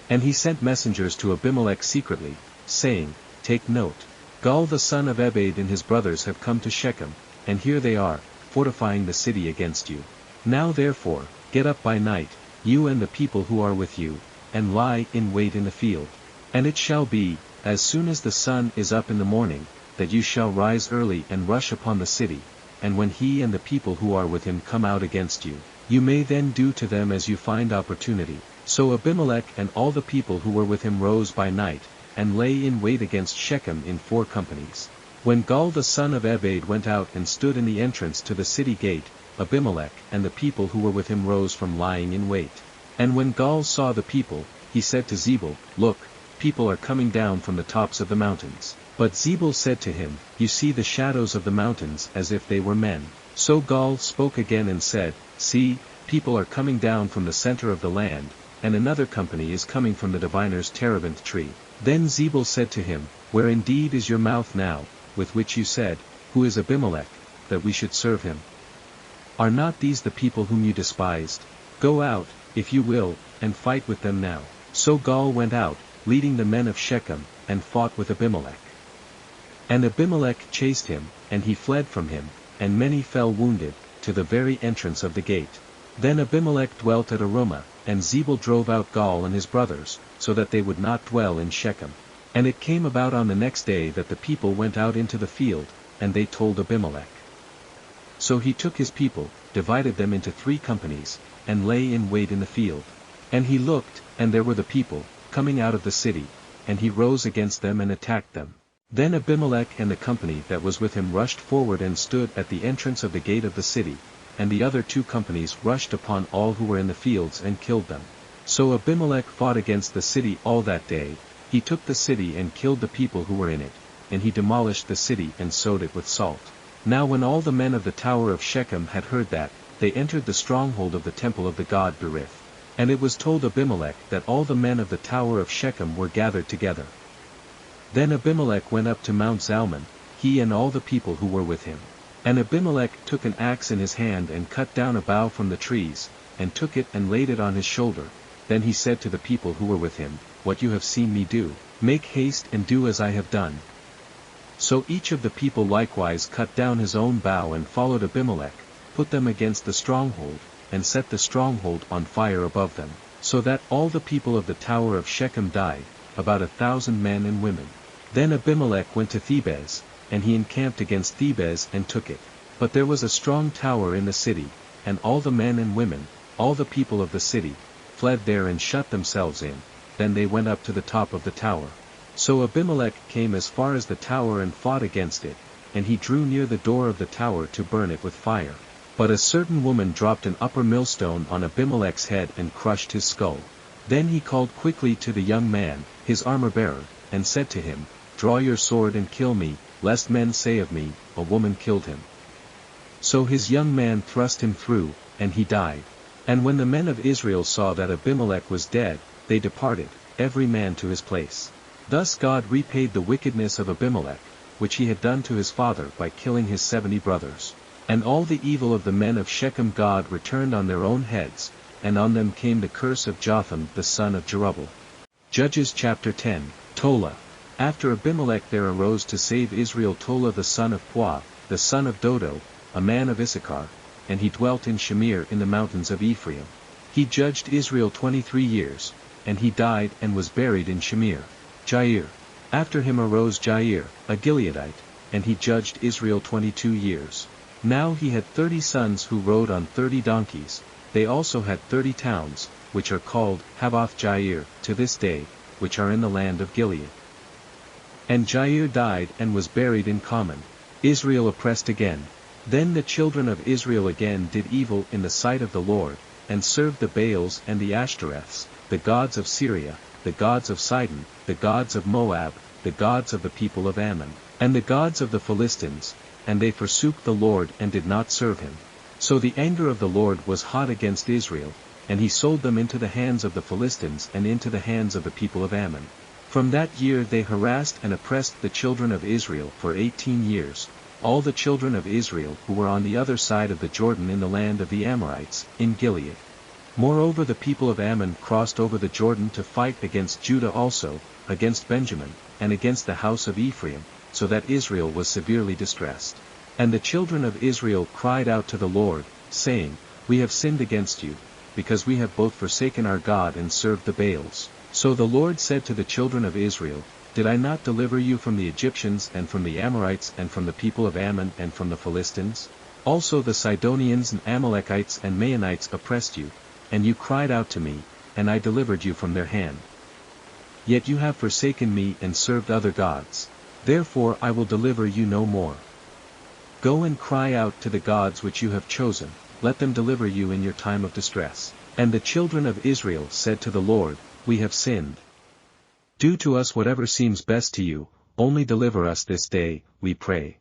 And he sent messengers to Abimelech secretly, saying, Take note, Gaal the son of Ebed and his brothers have come to Shechem, and here they are, fortifying the city against you. Now therefore, get up by night, you and the people who are with you, and lie in wait in the field. And it shall be, as soon as the sun is up in the morning, that you shall rise early and rush upon the city, and when he and the people who are with him come out against you, you may then do to them as you find opportunity. So Abimelech and all the people who were with him rose by night, and lay in wait against Shechem in 4 companies. When Gaal the son of Ebed went out and stood in the entrance to the city gate, Abimelech and the people who were with him rose from lying in wait. And when Gaal saw the people, he said to Zebul, Look, people are coming down from the tops of the mountains. But Zebul said to him, You see the shadows of the mountains as if they were men. So Gaal spoke again and said, See, people are coming down from the center of the land, and another company is coming from the diviner's terebinth tree. Then Zebul said to him, Where indeed is your mouth now, with which you said, Who is Abimelech, that we should serve him? Are not these the people whom you despised? Go out, if you will, and fight with them now. So Gaal went out, leading the men of Shechem, and fought with Abimelech. And Abimelech chased him, and he fled from him, and many fell wounded, to the very entrance of the gate. Then Abimelech dwelt at Arumah, and Zebul drove out Gaal and his brothers, so that they would not dwell in Shechem. And it came about on the next day that the people went out into the field, and they told Abimelech. So he took his people, divided them into 3 companies, and lay in wait in the field. And he looked, and there were the people, coming out of the city, and he rose against them and attacked them. Then Abimelech and the company that was with him rushed forward and stood at the entrance of the gate of the city, and the other 2 companies rushed upon all who were in the fields and killed them. So Abimelech fought against the city all that day, he took the city and killed the people who were in it, and he demolished the city and sowed it with salt. Now when all the men of the tower of Shechem had heard that, they entered the stronghold of the temple of the god Berith. And it was told Abimelech that all the men of the tower of Shechem were gathered together. Then Abimelech went up to Mount Zalmon, he and all the people who were with him. And Abimelech took an axe in his hand and cut down a bough from the trees, and took it and laid it on his shoulder. Then he said to the people who were with him, What you have seen me do, make haste and do as I have done. So each of the people likewise cut down his own bough and followed Abimelech, put them against the stronghold, and set the stronghold on fire above them, so that all the people of the tower of Shechem died, about 1,000 men and women. Then Abimelech went to Thebez, and he encamped against Thebez and took it. But there was a strong tower in the city, and all the men and women, all the people of the city, fled there and shut themselves in. Then they went up to the top of the tower. So Abimelech came as far as the tower and fought against it, and he drew near the door of the tower to burn it with fire. But a certain woman dropped an upper millstone on Abimelech's head and crushed his skull. Then he called quickly to the young man, his armor-bearer, and said to him, Draw your sword and kill me, lest men say of me, A woman killed him. So his young man thrust him through, and he died. And when the men of Israel saw that Abimelech was dead, they departed, every man to his place. Thus God repaid the wickedness of Abimelech, which he had done to his father by killing his 70 brothers. And all the evil of the men of Shechem God returned on their own heads, and on them came the curse of Jotham the son of Jerubbaal. Judges chapter 10, Tola. After Abimelech there arose to save Israel Tola the son of Puah, the son of Dodo, a man of Issachar, and he dwelt in Shamir in the mountains of Ephraim. He judged Israel 23 years, and he died and was buried in Shamir. Jair. After him arose Jair, a Gileadite, and he judged Israel 22 years. Now he had 30 sons who rode on 30 donkeys. They also had 30 towns, which are called Havoth Jair to this day, which are in the land of Gilead. And Jair died and was buried in Carmel. Israel oppressed again. Then the children of Israel again did evil in the sight of the Lord, and served the Baals and the Ashtoreths, the gods of Syria, the gods of Sidon, the gods of Moab, the gods of the people of Ammon, and the gods of the Philistines, and they forsook the Lord and did not serve him. So the anger of the Lord was hot against Israel, and he sold them into the hands of the Philistines and into the hands of the people of Ammon. From that year they harassed and oppressed the children of Israel for 18 years, all the children of Israel who were on the other side of the Jordan in the land of the Amorites, in Gilead. Moreover the people of Ammon crossed over the Jordan to fight against Judah also, against Benjamin, and against the house of Ephraim, so that Israel was severely distressed. And the children of Israel cried out to the Lord, saying, We have sinned against you, because we have both forsaken our God and served the Baals. So the Lord said to the children of Israel, Did I not deliver you from the Egyptians and from the Amorites and from the people of Ammon and from the Philistines? Also the Sidonians and Amalekites and Maonites oppressed you, and you cried out to me, and I delivered you from their hand. Yet you have forsaken me and served other gods. Therefore I will deliver you no more. Go and cry out to the gods which you have chosen, let them deliver you in your time of distress. And the children of Israel said to the Lord, We have sinned. Do to us whatever seems best to you, only deliver us this day, we pray.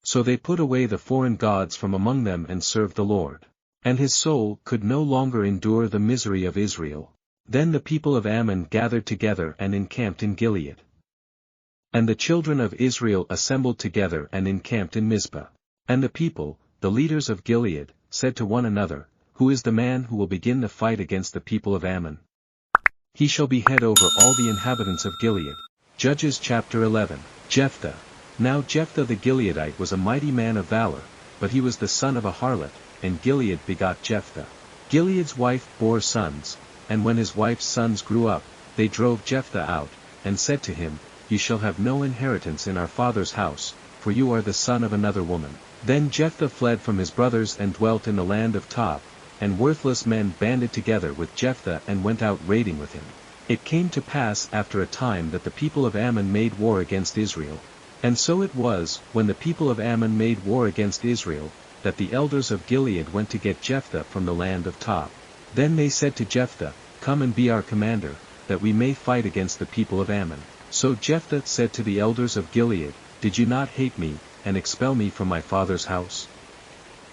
So they put away the foreign gods from among them and served the Lord. And his soul could no longer endure the misery of Israel. Then the people of Ammon gathered together and encamped in Gilead. And the children of Israel assembled together and encamped in Mizpah. And the people, the leaders of Gilead, said to one another, Who is the man who will begin the fight against the people of Ammon? He shall be head over all the inhabitants of Gilead. Judges chapter 11. Jephthah. Now Jephthah the Gileadite was a mighty man of valor, but he was the son of a harlot, and Gilead begot Jephthah. Gilead's wife bore sons, and when his wife's sons grew up, they drove Jephthah out, and said to him, You shall have no inheritance in our father's house, for you are the son of another woman. Then Jephthah fled from his brothers and dwelt in the land of Tob, and worthless men banded together with Jephthah and went out raiding with him. It came to pass after a time that the people of Ammon made war against Israel. And so it was, when the people of Ammon made war against Israel, that the elders of Gilead went to get Jephthah from the land of Tob. Then they said to Jephthah, Come and be our commander, that we may fight against the people of Ammon. So Jephthah said to the elders of Gilead, Did you not hate me, and expel me from my father's house?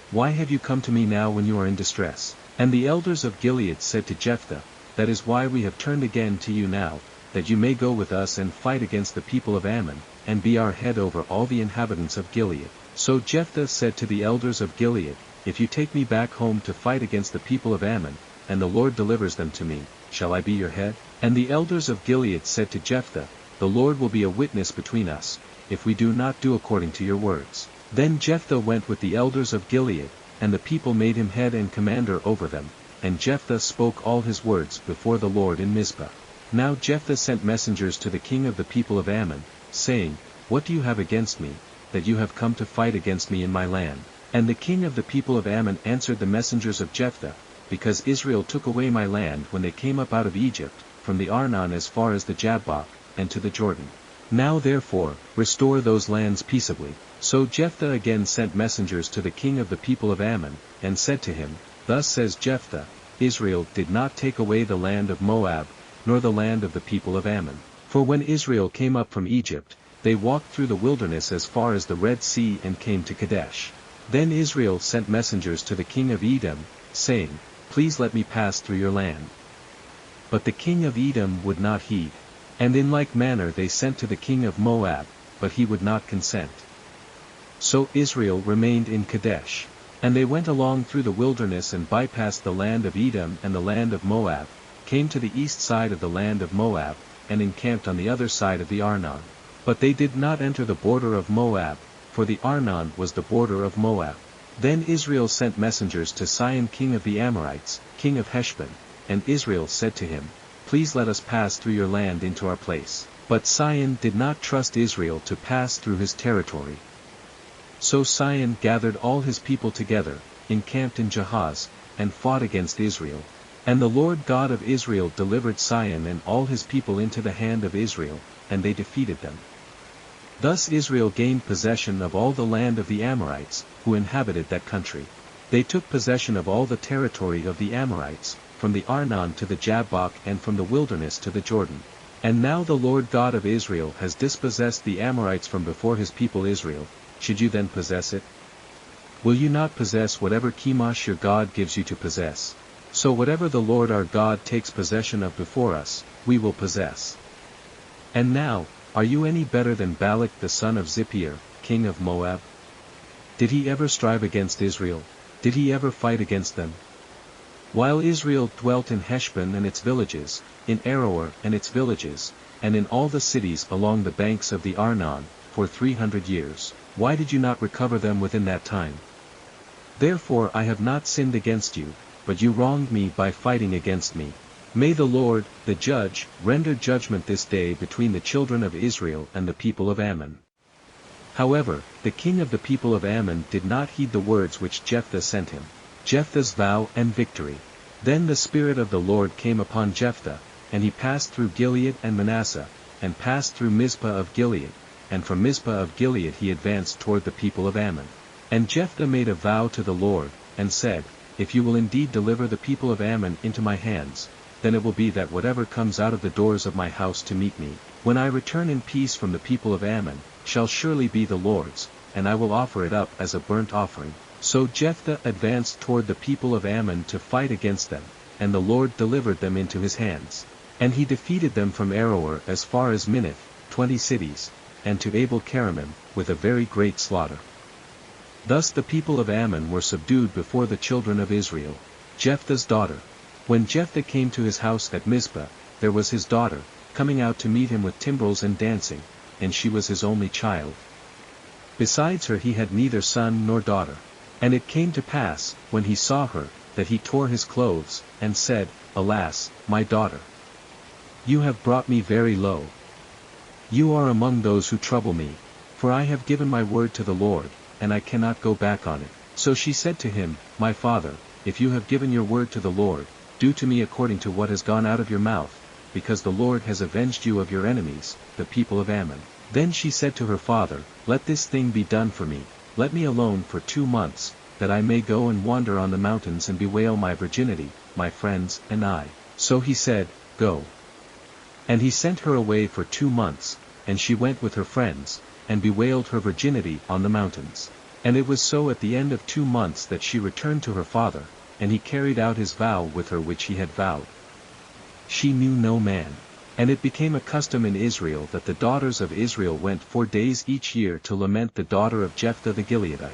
Why have you come to me now when you are in distress? And the elders of Gilead said to Jephthah, That is why we have turned again to you now, that you may go with us and fight against the people of Ammon, and be our head over all the inhabitants of Gilead. So Jephthah said to the elders of Gilead, If you take me back home to fight against the people of Ammon, and the Lord delivers them to me, shall I be your head? And the elders of Gilead said to Jephthah, The Lord will be a witness between us, if we do not do according to your words. Then Jephthah went with the elders of Gilead, and the people made him head and commander over them, and Jephthah spoke all his words before the Lord in Mizpah. Now Jephthah sent messengers to the king of the people of Ammon, saying, What do you have against me, that you have come to fight against me in my land? And the king of the people of Ammon answered the messengers of Jephthah, Because Israel took away my land when they came up out of Egypt, from the Arnon as far as the Jabbok, and to the Jordan. Now therefore, restore those lands peaceably. So Jephthah again sent messengers to the king of the people of Ammon, and said to him, Thus says Jephthah, Israel did not take away the land of Moab, nor the land of the people of Ammon. For when Israel came up from Egypt, they walked through the wilderness as far as the Red Sea and came to Kadesh. Then Israel sent messengers to the king of Edom, saying, Please let me pass through your land. But the king of Edom would not heed. And in like manner they sent to the king of Moab, but he would not consent. So Israel remained in Kadesh. And they went along through the wilderness and bypassed the land of Edom and the land of Moab, came to the east side of the land of Moab, and encamped on the other side of the Arnon. But they did not enter the border of Moab, for the Arnon was the border of Moab. Then Israel sent messengers to Sihon king of the Amorites, king of Heshbon, and Israel said to him, Please let us pass through your land into our place. But Sihon did not trust Israel to pass through his territory. So Sihon gathered all his people together, encamped in Jahaz, and fought against Israel. And the Lord God of Israel delivered Sihon and all his people into the hand of Israel, and they defeated them. Thus Israel gained possession of all the land of the Amorites, who inhabited that country. They took possession of all the territory of the Amorites, from the Arnon to the Jabbok and from the wilderness to the Jordan. And now the Lord God of Israel has dispossessed the Amorites from before his people Israel. Should you then possess it? Will you not possess whatever Chemosh your God gives you to possess? So whatever the Lord our God takes possession of before us, we will possess. And now, are you any better than Balak the son of Zippor, king of Moab? Did he ever strive against Israel? Did he ever fight against them? While Israel dwelt in Heshbon and its villages, in Aroer and its villages, and in all the cities along the banks of the Arnon, for 300 years, why did you not recover them within that time? Therefore I have not sinned against you, but you wronged me by fighting against me. May the Lord, the judge, render judgment this day between the children of Israel and the people of Ammon. However, the king of the people of Ammon did not heed the words which Jephthah sent him. Jephthah's vow and victory. Then the Spirit of the Lord came upon Jephthah, and he passed through Gilead and Manasseh, and passed through Mizpah of Gilead, and from Mizpah of Gilead he advanced toward the people of Ammon. And Jephthah made a vow to the Lord, and said, If you will indeed deliver the people of Ammon into my hands, then it will be that whatever comes out of the doors of my house to meet me, when I return in peace from the people of Ammon, shall surely be the Lord's, and I will offer it up as a burnt offering. So Jephthah advanced toward the people of Ammon to fight against them, and the Lord delivered them into his hands. And he defeated them from Aroer as far as Minnith, 20 cities, and to Abel-keramim, with a very great slaughter. Thus the people of Ammon were subdued before the children of Israel. Jephthah's daughter. When Jephthah came to his house at Mizpah, there was his daughter, coming out to meet him with timbrels and dancing, and she was his only child. Besides her he had neither son nor daughter. And it came to pass, when he saw her, that he tore his clothes, and said, Alas, my daughter! You have brought me very low. You are among those who trouble me, for I have given my word to the Lord, and I cannot go back on it. So she said to him, My father, if you have given your word to the Lord, do to me according to what has gone out of your mouth, because the Lord has avenged you of your enemies, the people of Ammon. Then she said to her father, Let this thing be done for me, let me alone for 2 months, that I may go and wander on the mountains and bewail my virginity, my friends and I. So he said, Go. And he sent her away for 2 months, and she went with her friends, and bewailed her virginity on the mountains. And it was so at the end of 2 months that she returned to her father, and he carried out his vow with her which he had vowed. She knew no man. And it became a custom in Israel that the daughters of Israel went 4 days each year to lament the daughter of Jephthah the Gileadite.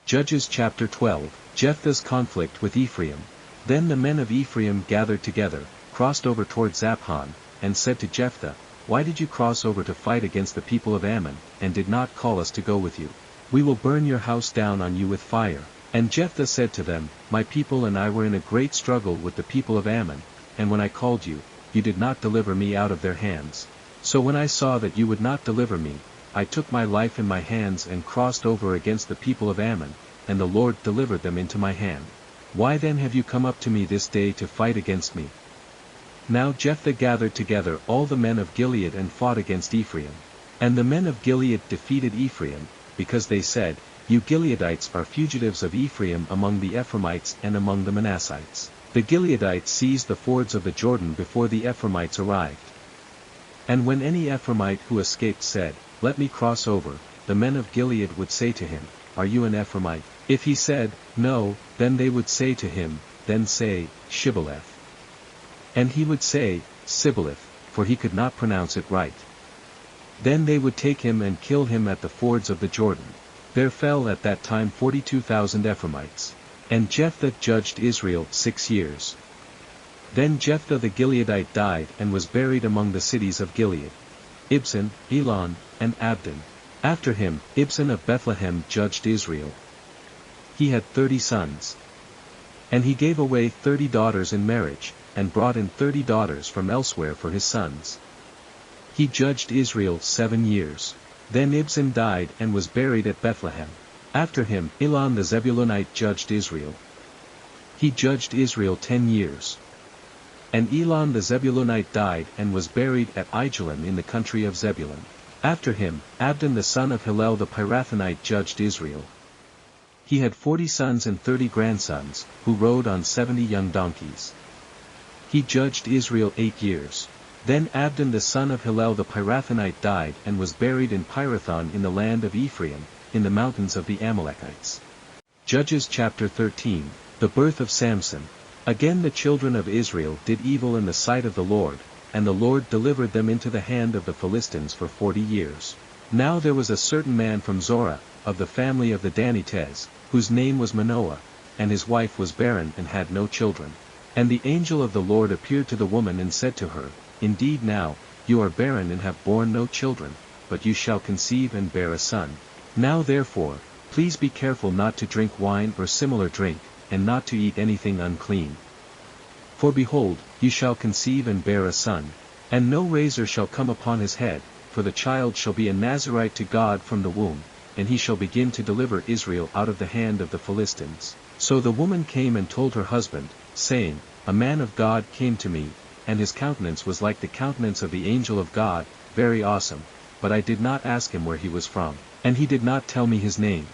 Judges chapter 12, Jephthah's conflict with Ephraim. Then the men of Ephraim gathered together, crossed over toward Zaphon, and said to Jephthah, Why did you cross over to fight against the people of Ammon, and did not call us to go with you? We will burn your house down on you with fire. And Jephthah said to them, My people and I were in a great struggle with the people of Ammon, and when I called you, you did not deliver me out of their hands. So when I saw that you would not deliver me, I took my life in my hands and crossed over against the people of Ammon, and the Lord delivered them into my hand. Why then have you come up to me this day to fight against me? Now Jephthah gathered together all the men of Gilead and fought against Ephraim. And the men of Gilead defeated Ephraim, because they said, You Gileadites are fugitives of Ephraim among the Ephraimites and among the Manassites. The Gileadites seized the fords of the Jordan before the Ephraimites arrived. And when any Ephraimite who escaped said, Let me cross over, the men of Gilead would say to him, Are you an Ephraimite? If he said, No, then they would say to him, Then say, Shibboleth. And he would say, Sibboleth, for he could not pronounce it right. Then they would take him and kill him at the fords of the Jordan. There fell at that time 42,000 Ephraimites. And Jephthah judged Israel 6 years. Then Jephthah the Gileadite died and was buried among the cities of Gilead. Ibzan, Elon, and Abdon. After him, Ibzan of Bethlehem judged Israel. He had 30 sons. And he gave away 30 daughters in marriage, and brought in 30 daughters from elsewhere for his sons. He judged Israel 7 years. Then Ibzan died and was buried at Bethlehem. After him, Elon the Zebulunite judged Israel. He judged Israel 10 years. And Elon the Zebulunite died and was buried at Aijalon in the country of Zebulun. After him, Abdon the son of Hillel the Pirathonite judged Israel. He had 40 sons and 30 grandsons, who rode on 70 young donkeys. He judged Israel 8 years. Then Abdon the son of Hillel the Pirathonite died and was buried in Pirathon in the land of Ephraim, in the mountains of the Amalekites. Judges chapter 13, the birth of Samson. Again the children of Israel did evil in the sight of the Lord, and the Lord delivered them into the hand of the Philistines for 40 years. Now there was a certain man from Zorah, of the family of the Danites, whose name was Manoah, and his wife was barren and had no children. And the angel of the Lord appeared to the woman and said to her, Indeed now, you are barren and have borne no children, but you shall conceive and bear a son. Now therefore, please be careful not to drink wine or similar drink, and not to eat anything unclean. For behold, you shall conceive and bear a son, and no razor shall come upon his head, for the child shall be a Nazirite to God from the womb, and he shall begin to deliver Israel out of the hand of the Philistines. So the woman came and told her husband, saying, A man of God came to me, and his countenance was like the countenance of the angel of God, very awesome, but I did not ask him where he was from, and he did not tell me his name.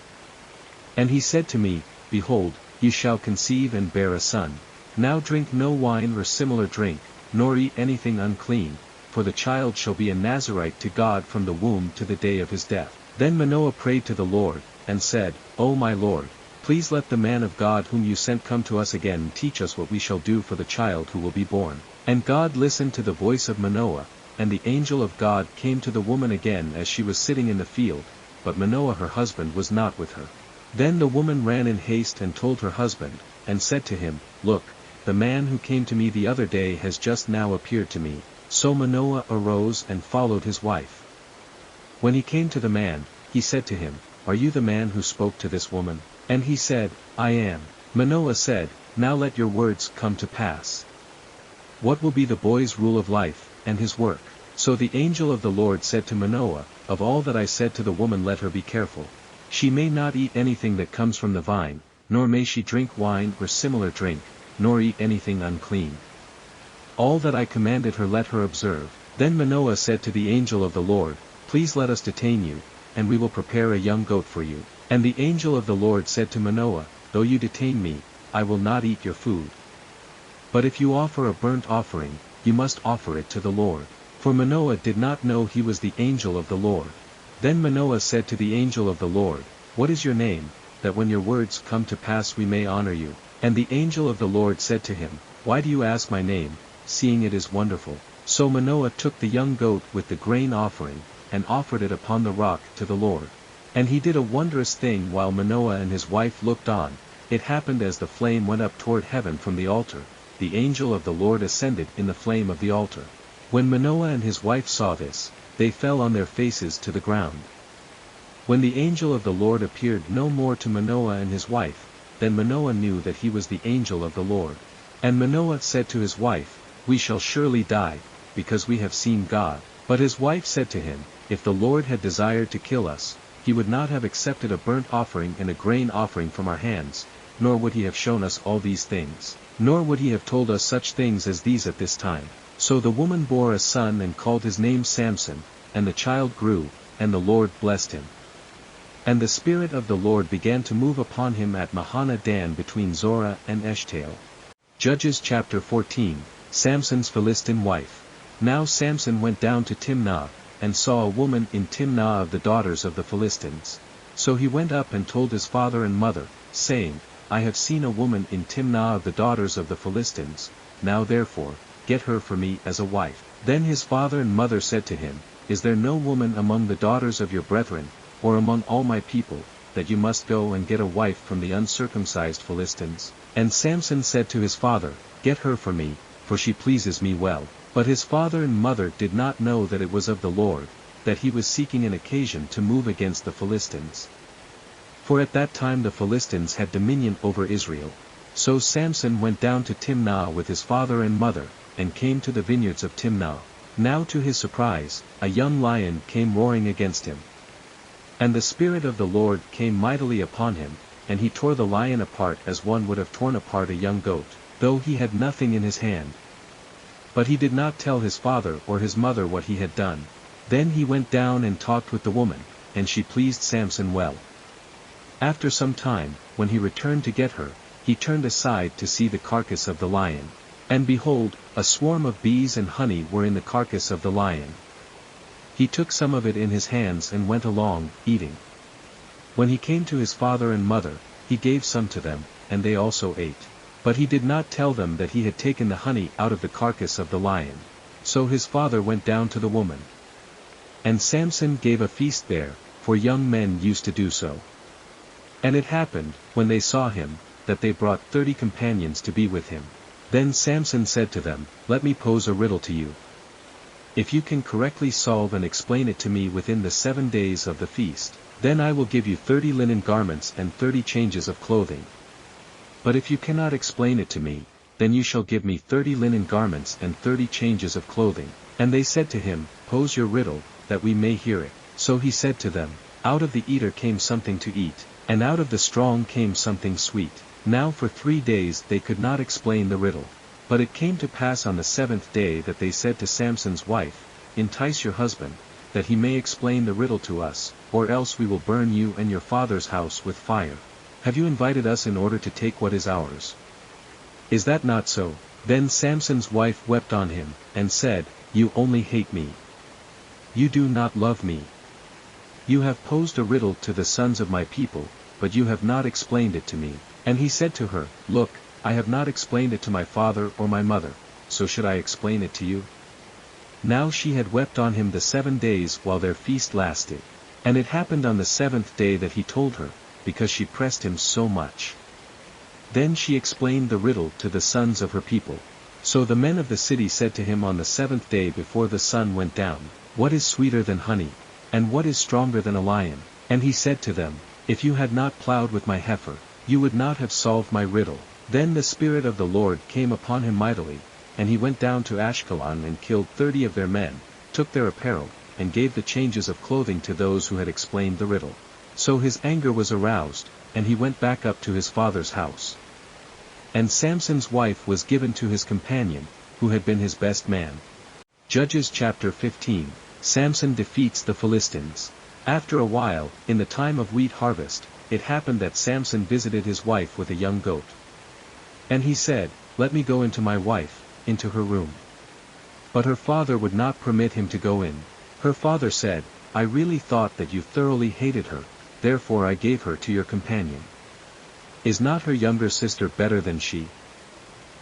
And he said to me, Behold, you shall conceive and bear a son. Now drink no wine or similar drink, nor eat anything unclean, for the child shall be a Nazirite to God from the womb to the day of his death. Then Manoah prayed to the Lord, and said, O my Lord, please let the man of God whom you sent come to us again and teach us what we shall do for the child who will be born. And God listened to the voice of Manoah, and the angel of God came to the woman again as she was sitting in the field, but Manoah her husband was not with her. Then the woman ran in haste and told her husband, and said to him, Look, the man who came to me the other day has just now appeared to me. So Manoah arose and followed his wife. When he came to the man, he said to him, Are you the man who spoke to this woman? And he said, I am. Manoah said, Now let your words come to pass. What will be the boy's rule of life, and his work? So the angel of the Lord said to Manoah, Of all that I said to the woman let her be careful. She may not eat anything that comes from the vine, nor may she drink wine or similar drink, nor eat anything unclean. All that I commanded her let her observe. Then Manoah said to the angel of the Lord, Please let us detain you, and we will prepare a young goat for you. And the angel of the Lord said to Manoah, Though you detain me, I will not eat your food. But if you offer a burnt offering, you must offer it to the Lord. For Manoah did not know he was the angel of the Lord. Then Manoah said to the angel of the Lord, What is your name, that when your words come to pass we may honor you? And the angel of the Lord said to him, Why do you ask my name, seeing it is wonderful? So Manoah took the young goat with the grain offering, and offered it upon the rock to the Lord. And he did a wondrous thing while Manoah and his wife looked on. It happened as the flame went up toward heaven from the altar, the angel of the Lord ascended in the flame of the altar. When Manoah and his wife saw this, they fell on their faces to the ground. When the angel of the Lord appeared no more to Manoah and his wife, then Manoah knew that he was the angel of the Lord. And Manoah said to his wife, We shall surely die, because we have seen God. But his wife said to him, If the Lord had desired to kill us, he would not have accepted a burnt offering and a grain offering from our hands, nor would he have shown us all these things, nor would he have told us such things as these at this time. So the woman bore a son and called his name Samson, and the child grew, and the Lord blessed him. And the Spirit of the Lord began to move upon him at Mahaneh Dan between Zorah and Eshtaol. Judges chapter 14, Samson's Philistine wife. Now Samson went down to Timnah, and saw a woman in Timnah of the daughters of the Philistines. So he went up and told his father and mother, saying, I have seen a woman in Timnah of the daughters of the Philistines, now therefore, get her for me as a wife. Then his father and mother said to him, Is there no woman among the daughters of your brethren, or among all my people, that you must go and get a wife from the uncircumcised Philistines. And Samson said to his father, Get her for me, for she pleases me well. But his father and mother did not know that it was of the Lord, that he was seeking an occasion to move against the Philistines. For at that time the Philistines had dominion over Israel. So Samson went down to Timnah with his father and mother, and came to the vineyards of Timnah. Now to his surprise, a young lion came roaring against him. And the Spirit of the Lord came mightily upon him, and he tore the lion apart as one would have torn apart a young goat, though he had nothing in his hand. But he did not tell his father or his mother what he had done. Then he went down and talked with the woman, and she pleased Samson well. After some time, when he returned to get her, he turned aside to see the carcass of the lion. And behold, a swarm of bees and honey were in the carcass of the lion. He took some of it in his hands and went along, eating. When he came to his father and mother, he gave some to them, and they also ate. But he did not tell them that he had taken the honey out of the carcass of the lion. So his father went down to the woman. And Samson gave a feast there, for young men used to do so. And it happened, when they saw him, that they brought 30 companions to be with him. Then Samson said to them, Let me pose a riddle to you. If you can correctly solve and explain it to me within the 7 days of the feast, then I will give you 30 linen garments and 30 changes of clothing. But if you cannot explain it to me, then you shall give me 30 linen garments and 30 changes of clothing. And they said to him, Pose your riddle, that we may hear it. So he said to them, Out of the eater came something to eat, and out of the strong came something sweet. Now for 3 days they could not explain the riddle. But it came to pass on the 7th day that they said to Samson's wife, Entice your husband, that he may explain the riddle to us, or else we will burn you and your father's house with fire. Have you invited us in order to take what is ours? Is that not so? Then Samson's wife wept on him, and said, You only hate me. You do not love me. You have posed a riddle to the sons of my people, but you have not explained it to me. And he said to her, Look, I have not explained it to my father or my mother, so should I explain it to you? Now she had wept on him the 7 days while their feast lasted. And it happened on the 7th day that he told her, because she pressed him so much. Then she explained the riddle to the sons of her people. So the men of the city said to him on the 7th day before the sun went down, What is sweeter than honey? And what is stronger than a lion? And he said to them, If you had not plowed with my heifer, you would not have solved my riddle. Then the Spirit of the Lord came upon him mightily, and he went down to Ashkelon and killed 30 of their men, took their apparel, and gave the changes of clothing to those who had explained the riddle. So his anger was aroused, and he went back up to his father's house. And Samson's wife was given to his companion, who had been his best man. Judges chapter 15, Samson defeats the Philistines. After a while, in the time of wheat harvest, it happened that Samson visited his wife with a young goat. And he said, Let me go into my wife, into her room. But her father would not permit him to go in. Her father said, I really thought that you thoroughly hated her, therefore I gave her to your companion. Is not her younger sister better than she?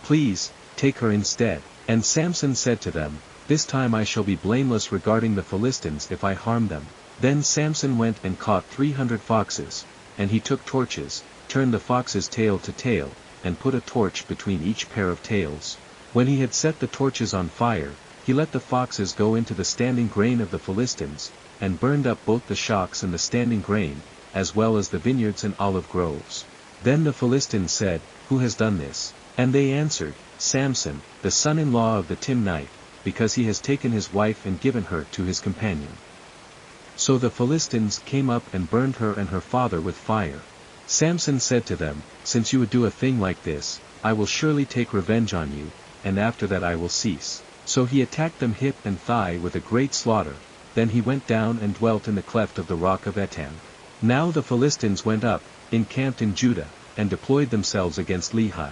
Please, take her instead. And Samson said to them, This time I shall be blameless regarding the Philistines if I harm them. Then Samson went and caught 300 foxes, and he took torches, turned the fox's tail to tail, and put a torch between each pair of tails. When he had set the torches on fire, he let the foxes go into the standing grain of the Philistines, and burned up both the shocks and the standing grain, as well as the vineyards and olive groves. Then the Philistines said, Who has done this? And they answered, Samson, the son-in-law of the Timnite, because he has taken his wife and given her to his companion. So the Philistines came up and burned her and her father with fire. Samson said to them, Since you would do a thing like this, I will surely take revenge on you, and after that I will cease. So he attacked them hip and thigh with a great slaughter, then he went down and dwelt in the cleft of the rock of Etam. Now the Philistines went up, encamped in Judah, and deployed themselves against Lehi.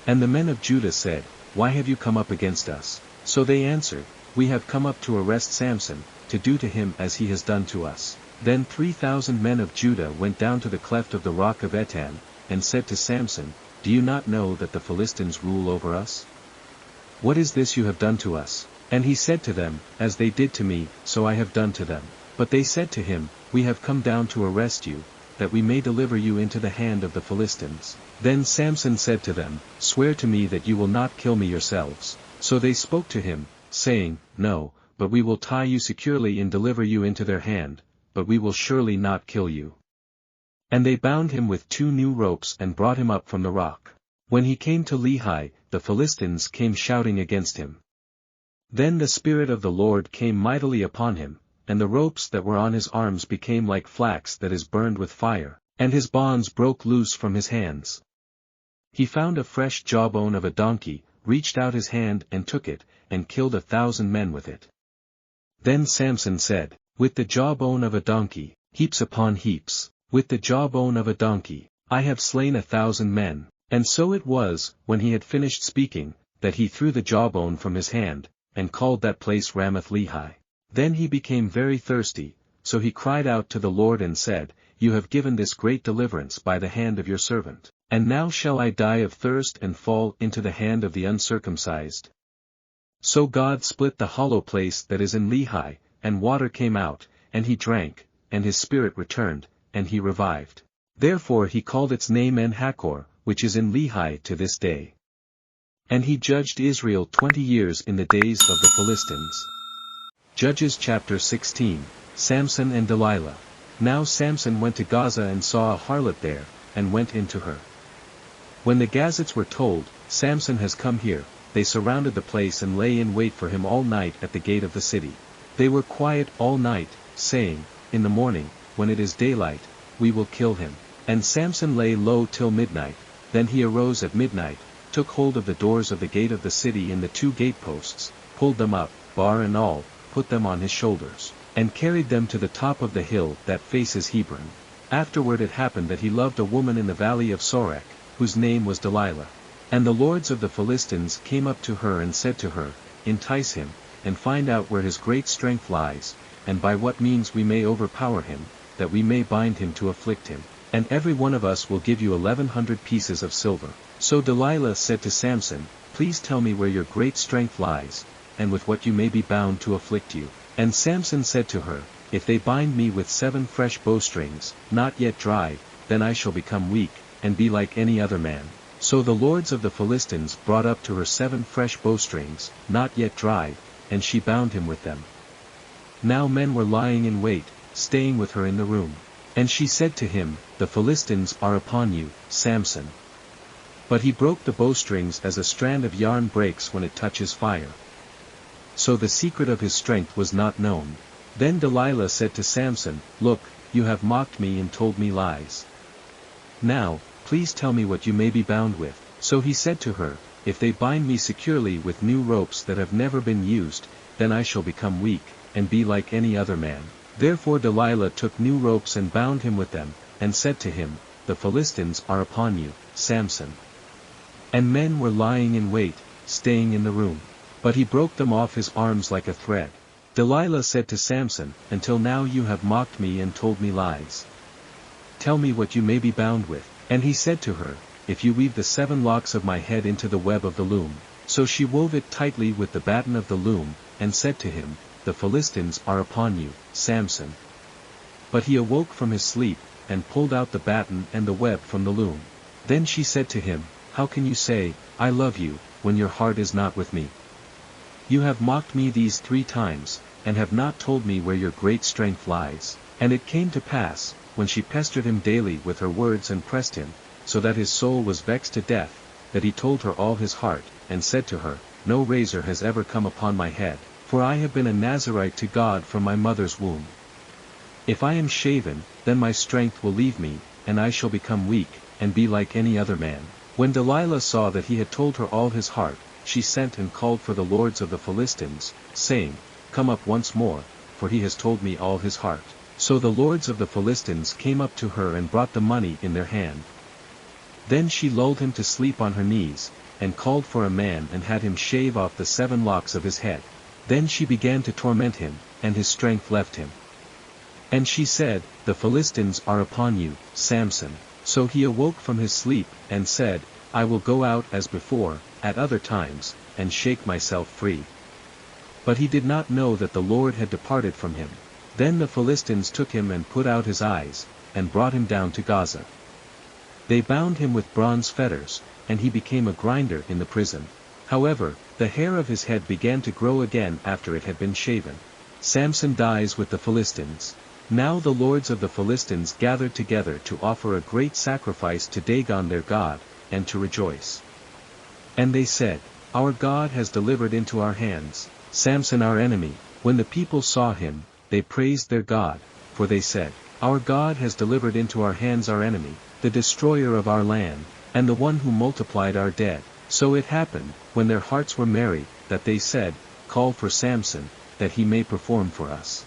And the men of Judah said, Why have you come up against us? So they answered, We have come up to arrest Samson, to do to him as he has done to us. Then 3,000 men of Judah went down to the cleft of the rock of Etam, and said to Samson, Do you not know that the Philistines rule over us? What is this you have done to us? And he said to them, As they did to me, so I have done to them. But they said to him, We have come down to arrest you, that we may deliver you into the hand of the Philistines. Then Samson said to them, Swear to me that you will not kill me yourselves. So they spoke to him, saying, No, but we will tie you securely and deliver you into their hand, but we will surely not kill you. And they bound him with 2 new ropes and brought him up from the rock. When he came to Lehi, the Philistines came shouting against him. Then the Spirit of the Lord came mightily upon him, and the ropes that were on his arms became like flax that is burned with fire, and his bonds broke loose from his hands. He found a fresh jawbone of a donkey, reached out his hand and took it, and killed 1,000 men with it. Then Samson said, With the jawbone of a donkey, heaps upon heaps, with the jawbone of a donkey, I have slain 1,000 men. And so it was, when he had finished speaking, that he threw the jawbone from his hand, and called that place Ramath Lehi. Then he became very thirsty, so he cried out to the Lord and said, You have given this great deliverance by the hand of your servant, and now shall I die of thirst and fall into the hand of the uncircumcised? So God split the hollow place that is in Lehi, and water came out, and he drank, and his spirit returned, and he revived. Therefore he called its name En-Hakkore, which is in Lehi to this day. And he judged Israel 20 years in the days of the Philistines. Judges chapter 16, Samson and Delilah. Now Samson went to Gaza and saw a harlot there, and went into her. When the Gazites were told, Samson has come here, they surrounded the place and lay in wait for him all night at the gate of the city. They were quiet all night, saying, In the morning, when it is daylight, we will kill him. And Samson lay low till midnight. Then he arose at midnight, took hold of the doors of the gate of the city and the 2 gateposts, pulled them up, bar and all, put them on his shoulders, and carried them to the top of the hill that faces Hebron. Afterward it happened that he loved a woman in the valley of Sorek, whose name was Delilah. And the lords of the Philistines came up to her and said to her, Entice him, and find out where his great strength lies, and by what means we may overpower him, that we may bind him to afflict him. And every one of us will give you 1,100 pieces of silver. So Delilah said to Samson, Please tell me where your great strength lies, and with what you may be bound to afflict you. And Samson said to her, If they bind me with 7 fresh bowstrings, not yet dried, then I shall become weak, and be like any other man. So the lords of the Philistines brought up to her 7 fresh bowstrings, not yet dried, and she bound him with them. Now men were lying in wait, staying with her in the room. And she said to him, The Philistines are upon you, Samson. But he broke the bowstrings as a strand of yarn breaks when it touches fire. So the secret of his strength was not known. Then Delilah said to Samson, Look, you have mocked me and told me lies. Now, please tell me what you may be bound with. So he said to her, If they bind me securely with new ropes that have never been used, then I shall become weak, and be like any other man. Therefore Delilah took new ropes and bound him with them, and said to him, The Philistines are upon you, Samson. And men were lying in wait, staying in the room. But he broke them off his arms like a thread. Delilah said to Samson, Until now you have mocked me and told me lies. Tell me what you may be bound with. And he said to her, If you weave the 7 locks of my head into the web of the loom. So she wove it tightly with the batten of the loom, and said to him, The Philistines are upon you, Samson. But he awoke from his sleep, and pulled out the batten and the web from the loom. Then she said to him, How can you say, I love you, when your heart is not with me? You have mocked me these 3 times, and have not told me where your great strength lies. And it came to pass, when she pestered him daily with her words and pressed him, so that his soul was vexed to death, that he told her all his heart, and said to her, No razor has ever come upon my head, for I have been a Nazirite to God from my mother's womb. If I am shaven, then my strength will leave me, and I shall become weak, and be like any other man. When Delilah saw that he had told her all his heart, she sent and called for the lords of the Philistines, saying, Come up once more, for he has told me all his heart. So the lords of the Philistines came up to her and brought the money in their hand. Then she lulled him to sleep on her knees, and called for a man and had him shave off the 7 locks of his head. Then she began to torment him, and his strength left him. And she said, The Philistines are upon you, Samson. So he awoke from his sleep, and said, I will go out as before, at other times, and shake myself free. But he did not know that the Lord had departed from him. Then the Philistines took him and put out his eyes, and brought him down to Gaza. They bound him with bronze fetters, and he became a grinder in the prison. However, the hair of his head began to grow again after it had been shaven. Samson dies with the Philistines. Now the lords of the Philistines gathered together to offer a great sacrifice to Dagon their god, and to rejoice. And they said, "Our God has delivered into our hands Samson our enemy." When the people saw him, they praised their God, for they said, "Our God has delivered into our hands our enemy, the destroyer of our land, and the one who multiplied our dead." So it happened, when their hearts were merry, that they said, "Call for Samson, that he may perform for us."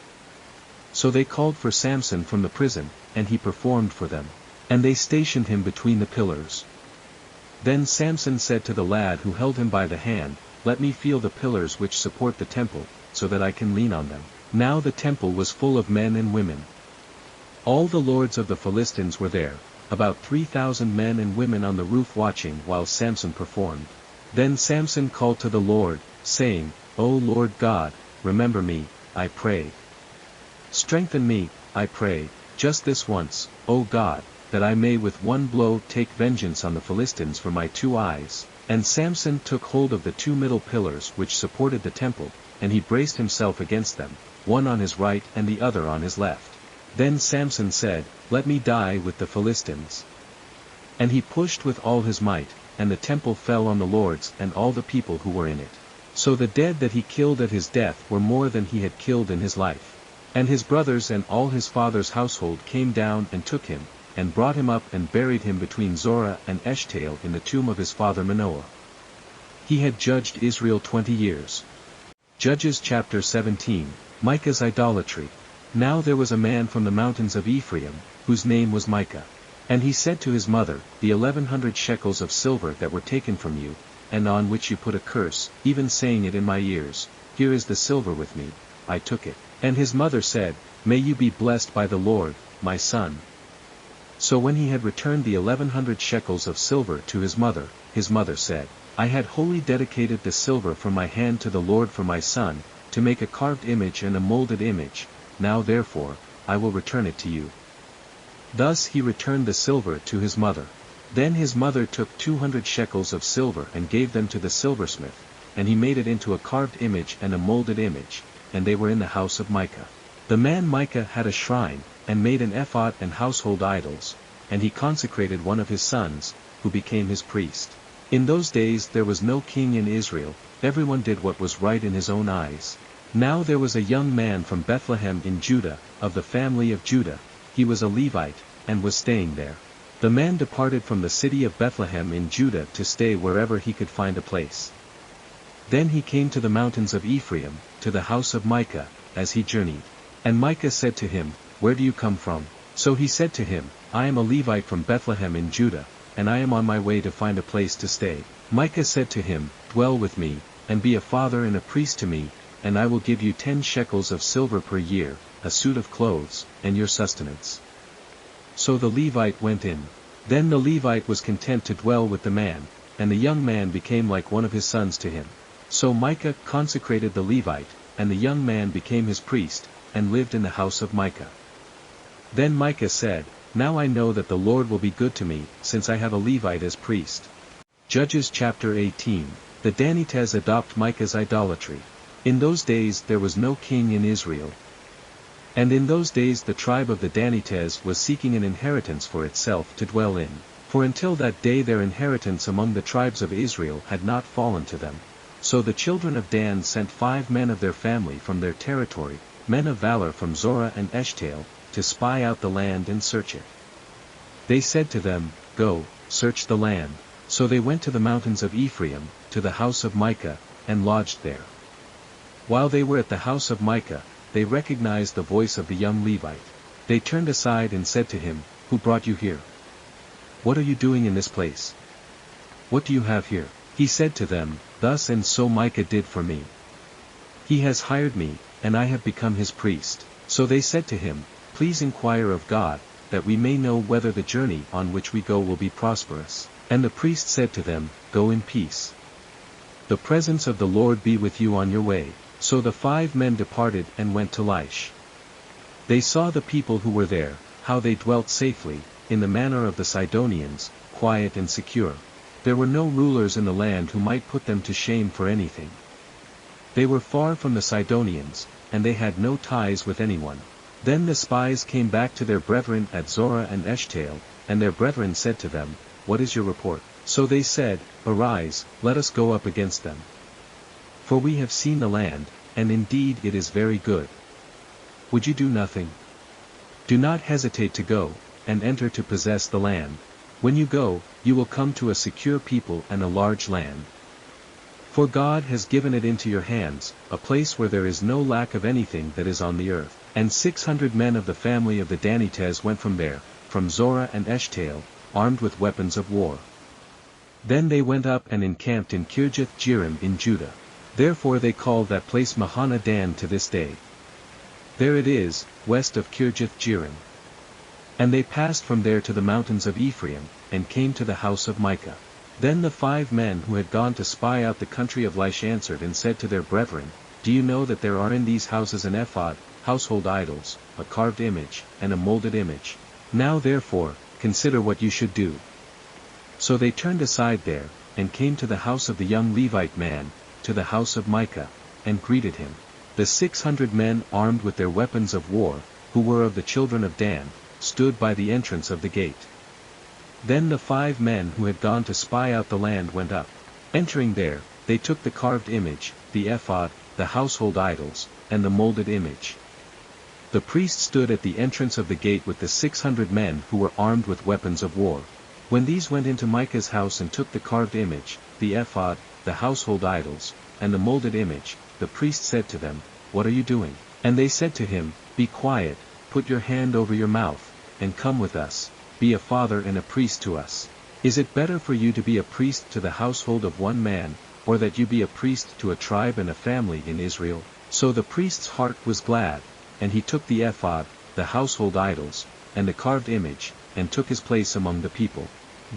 So they called for Samson from the prison, and he performed for them. And they stationed him between the pillars. Then Samson said to the lad who held him by the hand, "Let me feel the pillars which support the temple, so that I can lean on them." Now the temple was full of men and women. All the lords of the Philistines were there, about 3,000 men and women on the roof watching while Samson performed. Then Samson called to the Lord, saying, "O Lord God, remember me, I pray. Strengthen me, I pray, just this once, O God, that I may with one blow take vengeance on the Philistines for my 2 eyes." And Samson took hold of the 2 middle pillars which supported the temple, and he braced himself against them, one on his right and the other on his left. Then Samson said, "Let me die with the Philistines." And he pushed with all his might, and the temple fell on the lords and all the people who were in it. So the dead that he killed at his death were more than he had killed in his life. And his brothers and all his father's household came down and took him, and brought him up and buried him between Zorah and Eshtaol in the tomb of his father Manoah. He had judged Israel 20 years. Judges chapter 17, Micah's idolatry. Now there was a man from the mountains of Ephraim, whose name was Micah. And he said to his mother, "The 1,100 shekels of silver that were taken from you, and on which you put a curse, even saying it in my ears, here is the silver with me, I took it." And his mother said, "May you be blessed by the Lord, my son." So when he had returned the 1,100 shekels of silver to his mother said, "I had wholly dedicated the silver from my hand to the Lord for my son, to make a carved image and a molded image, now therefore, I will return it to you." Thus he returned the silver to his mother. Then his mother took 200 shekels of silver and gave them to the silversmith, and he made it into a carved image and a molded image, and they were in the house of Micah. The man Micah had a shrine, and made an ephod and household idols, and he consecrated one of his sons, who became his priest. In those days there was no king in Israel, everyone did what was right in his own eyes. Now there was a young man from Bethlehem in Judah, of the family of Judah, he was a Levite, and was staying there. The man departed from the city of Bethlehem in Judah to stay wherever he could find a place. Then he came to the mountains of Ephraim, to the house of Micah, as he journeyed. And Micah said to him, "Where do you come from?" So he said to him, "I am a Levite from Bethlehem in Judah, and I am on my way to find a place to stay." Micah said to him, "Dwell with me, and be a father and a priest to me, and I will give you 10 shekels of silver per year, a suit of clothes, and your sustenance." So the Levite went in. Then the Levite was content to dwell with the man, and the young man became like one of his sons to him. So Micah consecrated the Levite, and the young man became his priest, and lived in the house of Micah. Then Micah said, "Now I know that the Lord will be good to me, since I have a Levite as priest." Judges chapter 18, the Danites adopt Micah's idolatry. In those days there was no king in Israel. And in those days the tribe of the Danites was seeking an inheritance for itself to dwell in, for until that day their inheritance among the tribes of Israel had not fallen to them. So the children of Dan sent 5 men of their family from their territory, men of valor from Zorah and Eshtaol, to spy out the land and search it. They said to them, "Go, search the land." So they went to the mountains of Ephraim, to the house of Micah, and lodged there. While they were at the house of Micah, they recognized the voice of the young Levite. They turned aside and said to him, "Who brought you here? What are you doing in this place? What do you have here?" He said to them, "Thus and so Micah did for me. He has hired me, and I have become his priest." So they said to him, "Please inquire of God, that we may know whether the journey on which we go will be prosperous." And the priest said to them, "Go in peace. The presence of the Lord be with you on your way." So the 5 men departed and went to Laish. They saw the people who were there, how they dwelt safely, in the manner of the Sidonians, quiet and secure. There were no rulers in the land who might put them to shame for anything. They were far from the Sidonians, and they had no ties with anyone. Then the spies came back to their brethren at Zorah and Eshtaol, and their brethren said to them, "What is your report?" So they said, "Arise, let us go up against them. For we have seen the land, and indeed it is very good. Would you do nothing? Do not hesitate to go, and enter to possess the land. When you go, you will come to a secure people and a large land. For God has given it into your hands, a place where there is no lack of anything that is on the earth." And 600 men of the family of the Danites went from there, from Zorah and Eshtaol, armed with weapons of war. Then they went up and encamped in Kirjath-jearim in Judah. Therefore they call that place Mahana Dan to this day. There it is, west of Kirjath-jearim. And they passed from there to the mountains of Ephraim, and came to the house of Micah. Then the 5 men who had gone to spy out the country of Laish answered and said to their brethren, "Do you know that there are in these houses an ephod, household idols, a carved image, and a molded image? Now therefore, consider what you should do." So they turned aside there, and came to the house of the young Levite man, to the house of Micah, and greeted him. The 600 men armed with their weapons of war, who were of the children of Dan, stood by the entrance of the gate. Then the 5 men who had gone to spy out the land went up. Entering there, they took the carved image, the ephod, the household idols, and the molded image. The priest stood at the entrance of the gate with the 600 men who were armed with weapons of war. When these went into Micah's house and took the carved image, the ephod, the household idols, and the molded image, the priest said to them, "What are you doing?" And they said to him, "Be quiet, put your hand over your mouth, and come with us, be a father and a priest to us. Is it better for you to be a priest to the household of one man, or that you be a priest to a tribe and a family in Israel?" So the priest's heart was glad, and he took the ephod, the household idols, and the carved image, and took his place among the people.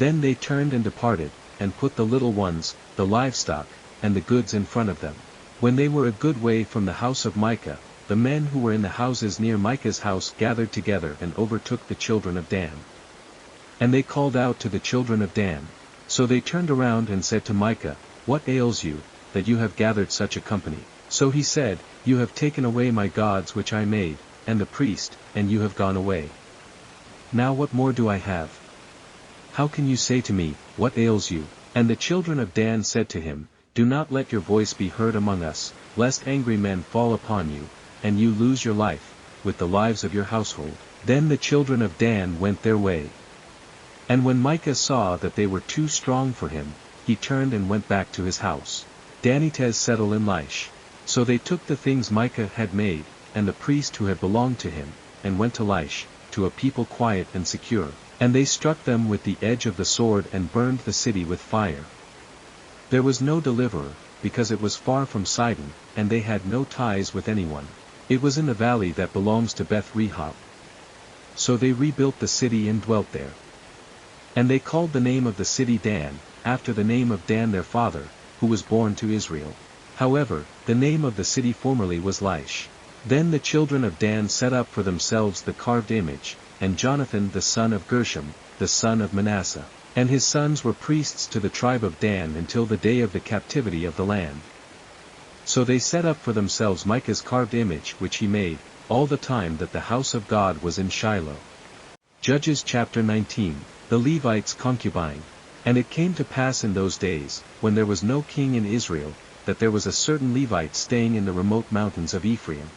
Then they turned and departed, and put the little ones, the livestock, and the goods in front of them. When they were a good way from the house of Micah, the men who were in the houses near Micah's house gathered together and overtook the children of Dan. And they called out to the children of Dan. So they turned around and said to Micah, "What ails you, that you have gathered such a company?" So he said, "You have taken away my gods which I made, and the priest, and you have gone away. Now what more do I have? How can you say to me, What ails you?" And the children of Dan said to him, "Do not let your voice be heard among us, lest angry men fall upon you, and you lose your life, with the lives of your household." Then the children of Dan went their way. And when Micah saw that they were too strong for him, he turned and went back to his house. Danites settled in Laish. So they took the things Micah had made, and the priest who had belonged to him, and went to Laish, to a people quiet and secure. And they struck them with the edge of the sword and burned the city with fire. There was no deliverer, because it was far from Sidon, and they had no ties with anyone. It was in the valley that belongs to Beth-rehob. So they rebuilt the city and dwelt there. And they called the name of the city Dan, after the name of Dan their father, who was born to Israel. However, the name of the city formerly was Laish. Then the children of Dan set up for themselves the carved image, and Jonathan the son of Gershom, the son of Manasseh, and his sons were priests to the tribe of Dan until the day of the captivity of the land. So they set up for themselves Micah's carved image which he made, all the time that the house of God was in Shiloh. Judges chapter 19, the Levites' concubine. And it came to pass in those days, when there was no king in Israel, that there was a certain Levite staying in the remote mountains of Ephraim.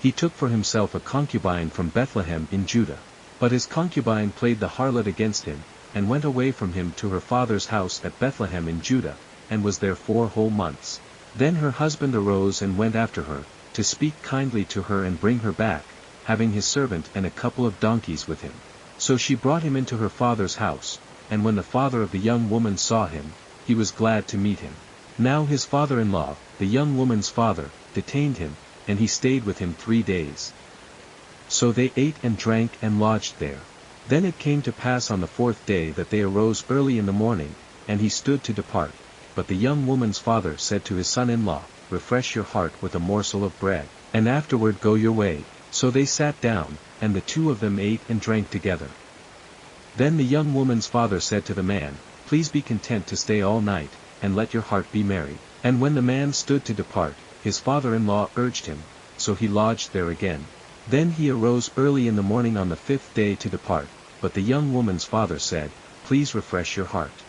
He took for himself a concubine from Bethlehem in Judah. But his concubine played the harlot against him, and went away from him to her father's house at Bethlehem in Judah, and was there 4 whole months. Then her husband arose and went after her, to speak kindly to her and bring her back, having his servant and a couple of donkeys with him. So she brought him into her father's house, and when the father of the young woman saw him, he was glad to meet him. Now his father-in-law, the young woman's father, detained him, and he stayed with him 3 days. So they ate and drank and lodged there. Then it came to pass on the 4th day that they arose early in the morning, and he stood to depart. But the young woman's father said to his son-in-law, "Refresh your heart with a morsel of bread, and afterward go your way, So they sat down, and the two of them ate and drank together. Then the young woman's father said to the man, "Please be content to stay all night, and let your heart be merry." And when the man stood to depart, his father-in-law urged him, so he lodged there again. Then he arose early in the morning on the 5th day to depart, but the young woman's father said, "Please refresh your heart."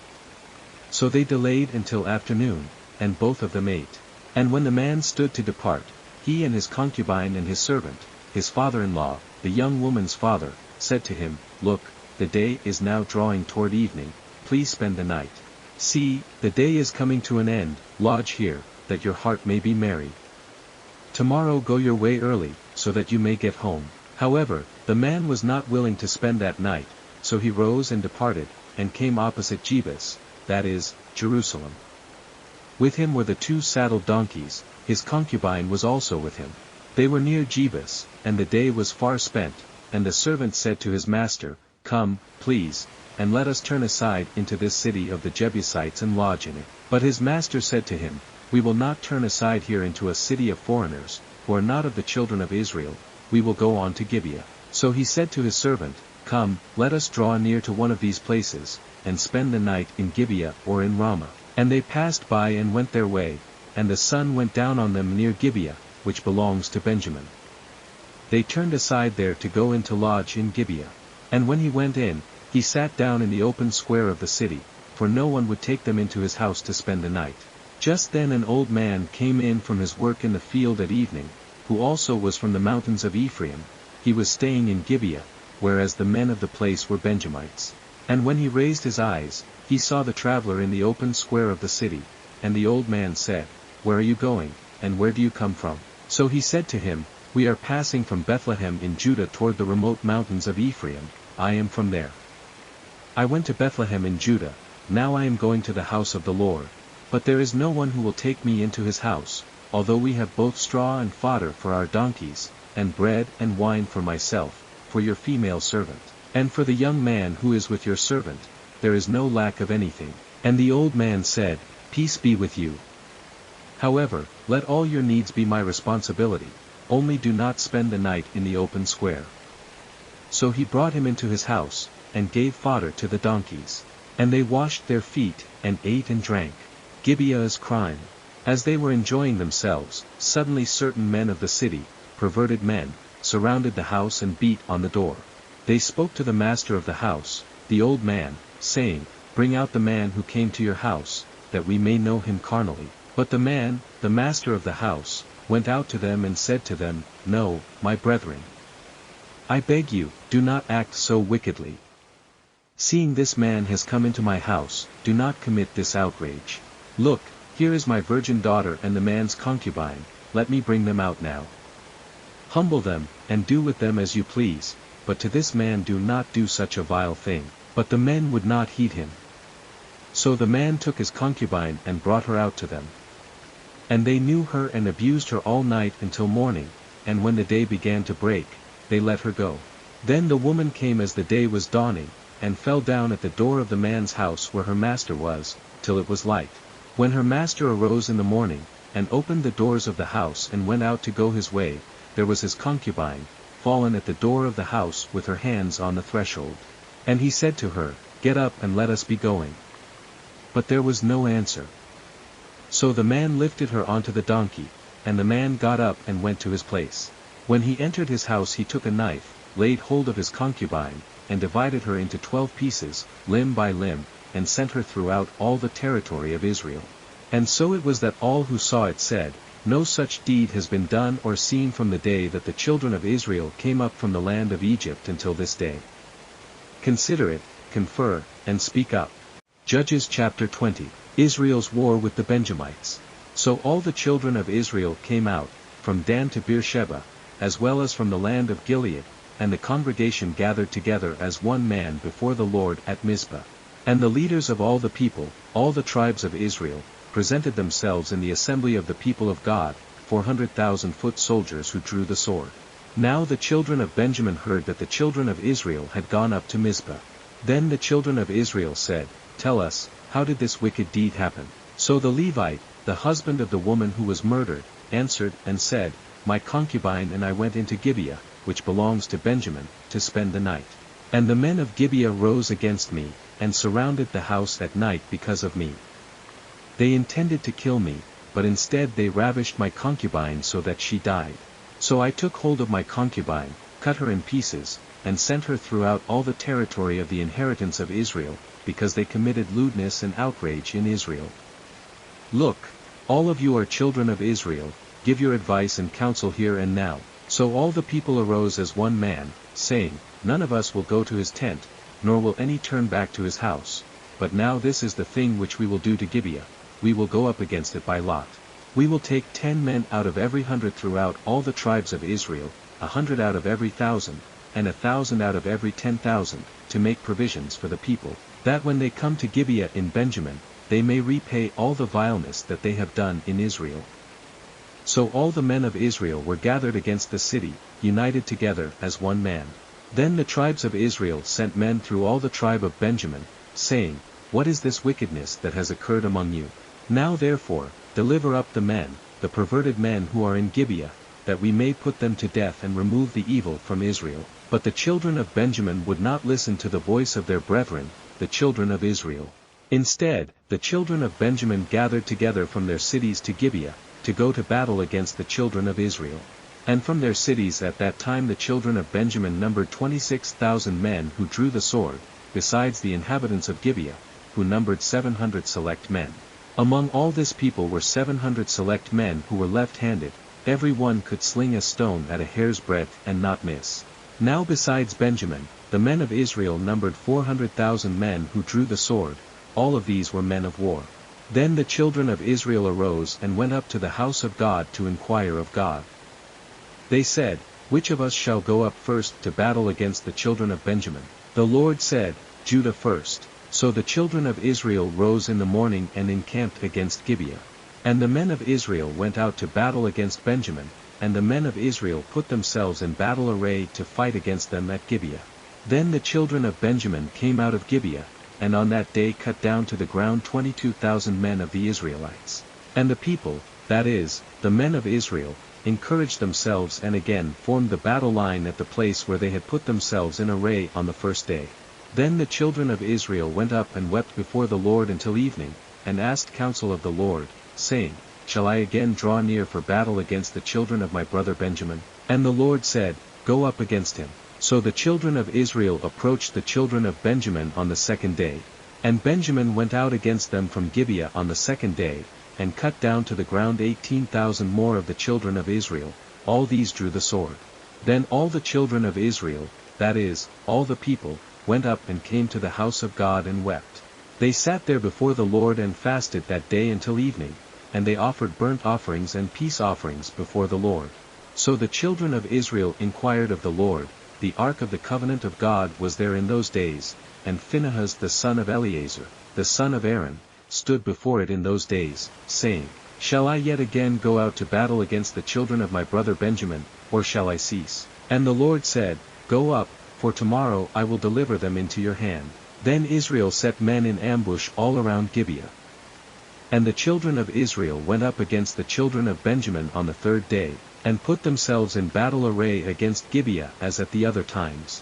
So they delayed until afternoon, and both of them ate. And when the man stood to depart, he and his concubine and his servant, his father-in-law, the young woman's father, said to him, "Look, the day is now drawing toward evening, please spend the night. See, the day is coming to an end, lodge here, that your heart may be merry. Tomorrow go your way early, so that you may get home." However, the man was not willing to spend that night, so he rose and departed, and came opposite Jebus, that is, Jerusalem. With him were the 2 saddled donkeys, his concubine was also with him. They were near Jebus, and the day was far spent, and the servant said to his master, "Come, please, and let us turn aside into this city of the Jebusites and lodge in it." But his master said to him, "We will not turn aside here into a city of foreigners, who are not of the children of Israel, we will go on to Gibeah." So he said to his servant, "Come, let us draw near to one of these places, and spend the night in Gibeah or in Ramah." And they passed by and went their way, and the sun went down on them near Gibeah, which belongs to Benjamin. They turned aside there to go in to lodge in Gibeah. And when he went in, he sat down in the open square of the city, for no one would take them into his house to spend the night. Just then an old man came in from his work in the field at evening, who also was from the mountains of Ephraim. He was staying in Gibeah, whereas the men of the place were Benjamites. And when he raised his eyes, he saw the traveler in the open square of the city, and the old man said, "Where are you going, and where do you come from?" So he said to him, "We are passing from Bethlehem in Judah toward the remote mountains of Ephraim, I am from there. I went to Bethlehem in Judah, now I am going to the house of the Lord, but there is no one who will take me into his house, although we have both straw and fodder for our donkeys, and bread and wine for myself, for your female servant, and for the young man who is with your servant, there is no lack of anything." And the old man said, "Peace be with you. However, let all your needs be my responsibility, only do not spend the night in the open square." So he brought him into his house, and gave fodder to the donkeys. And they washed their feet, and ate and drank. Gibeah is crime. As they were enjoying themselves, suddenly certain men of the city, perverted men, surrounded the house and beat on the door. They spoke to the master of the house, the old man, saying, "Bring out the man who came to your house, that we may know him carnally." But the man, the master of the house, went out to them and said to them, "No, my brethren, I beg you, do not act so wickedly. Seeing this man has come into my house, do not commit this outrage. Look, here is my virgin daughter and the man's concubine, let me bring them out now. Humble them, and do with them as you please, but to this man do not do such a vile thing." But the men would not heed him. So the man took his concubine and brought her out to them. And they knew her and abused her all night until morning, and when the day began to break, they let her go. Then the woman came as the day was dawning, and fell down at the door of the man's house where her master was, till it was light. When her master arose in the morning, and opened the doors of the house and went out to go his way, there was his concubine, fallen at the door of the house with her hands on the threshold. And he said to her, "Get up and let us be going." But there was no answer. So the man lifted her onto the donkey, and the man got up and went to his place. When he entered his house he took a knife, laid hold of his concubine, and divided her into 12 pieces, limb by limb, and sent her throughout all the territory of Israel. And so it was that all who saw it said, "No such deed has been done or seen from the day that the children of Israel came up from the land of Egypt until this day." Consider it, confer, and speak up. Judges chapter 20, Israel's war with the Benjamites. So all the children of Israel came out, from Dan to Beersheba, as well as from the land of Gilead, and the congregation gathered together as one man before the Lord at Mizpah. And the leaders of all the people, all the tribes of Israel, presented themselves in the assembly of the people of God, 400,000 foot soldiers who drew the sword. Now the children of Benjamin heard that the children of Israel had gone up to Mizpah. Then the children of Israel said, "Tell us, how did this wicked deed happen?" So the Levite, the husband of the woman who was murdered, answered and said, "My concubine and I went into Gibeah, which belongs to Benjamin, to spend the night. And the men of Gibeah rose against me, and surrounded the house at night because of me. They intended to kill me, but instead they ravished my concubine so that she died. So I took hold of my concubine, cut her in pieces, and sent her throughout all the territory of the inheritance of Israel, because they committed lewdness and outrage in Israel. Look, all of you are children of Israel, give your advice and counsel here and now. So all the people arose as one man, saying, None of us will go to his tent, nor will any turn back to his house. But now this is the thing which we will do to Gibeah. We will go up against it by lot. We will take 10 men out of every 100 throughout all the tribes of Israel, 100 out of every 1,000, and 1,000 out of every 10,000, to make provisions for the people, that when they come to Gibeah in Benjamin, they may repay all the vileness that they have done in Israel. So all the men of Israel were gathered against the city, united together as one man. Then the tribes of Israel sent men through all the tribe of Benjamin, saying, What is this wickedness that has occurred among you? Now therefore, deliver up the men, the perverted men who are in Gibeah, that we may put them to death and remove the evil from Israel. But the children of Benjamin would not listen to the voice of their brethren, the children of Israel. Instead, the children of Benjamin gathered together from their cities to Gibeah, to go to battle against the children of Israel. And from their cities at that time the children of Benjamin numbered 26,000 men who drew the sword, besides the inhabitants of Gibeah, who numbered 700 select men. Among all this people were 700 select men who were left-handed, every one could sling a stone at a hair's breadth and not miss. Now besides Benjamin, the men of Israel numbered 400,000 men who drew the sword, all of these were men of war. Then the children of Israel arose and went up to the house of God to inquire of God. They said, Which of us shall go up first to battle against the children of Benjamin? The Lord said, Judah first. So the children of Israel rose in the morning and encamped against Gibeah. And the men of Israel went out to battle against Benjamin, and the men of Israel put themselves in battle array to fight against them at Gibeah. Then the children of Benjamin came out of Gibeah, and on that day cut down to the ground 22,000 men of the Israelites. And the people, that is, the men of Israel, encouraged themselves and again formed the battle line at the place where they had put themselves in array on the first day. Then the children of Israel went up and wept before the Lord until evening, and asked counsel of the Lord, saying, Shall I again draw near for battle against the children of my brother Benjamin? And the Lord said, Go up against him. So the children of Israel approached the children of Benjamin on the second day. And Benjamin went out against them from Gibeah on the second day, and cut down to the ground 18,000 more of the children of Israel, all these drew the sword. Then all the children of Israel, that is, all the people, went up and came to the house of God and wept. They sat there before the Lord and fasted that day until evening, and they offered burnt offerings and peace offerings before the Lord. So the children of Israel inquired of the Lord. The ark of the covenant of God was there in those days, and Phinehas the son of Eleazar, the son of Aaron, stood before it in those days, saying, Shall I yet again go out to battle against the children of my brother Benjamin, or shall I cease? And the Lord said, Go up, for tomorrow I will deliver them into your hand. Then Israel set men in ambush all around Gibeah. And the children of Israel went up against the children of Benjamin on the third day, and put themselves in battle array against Gibeah as at the other times.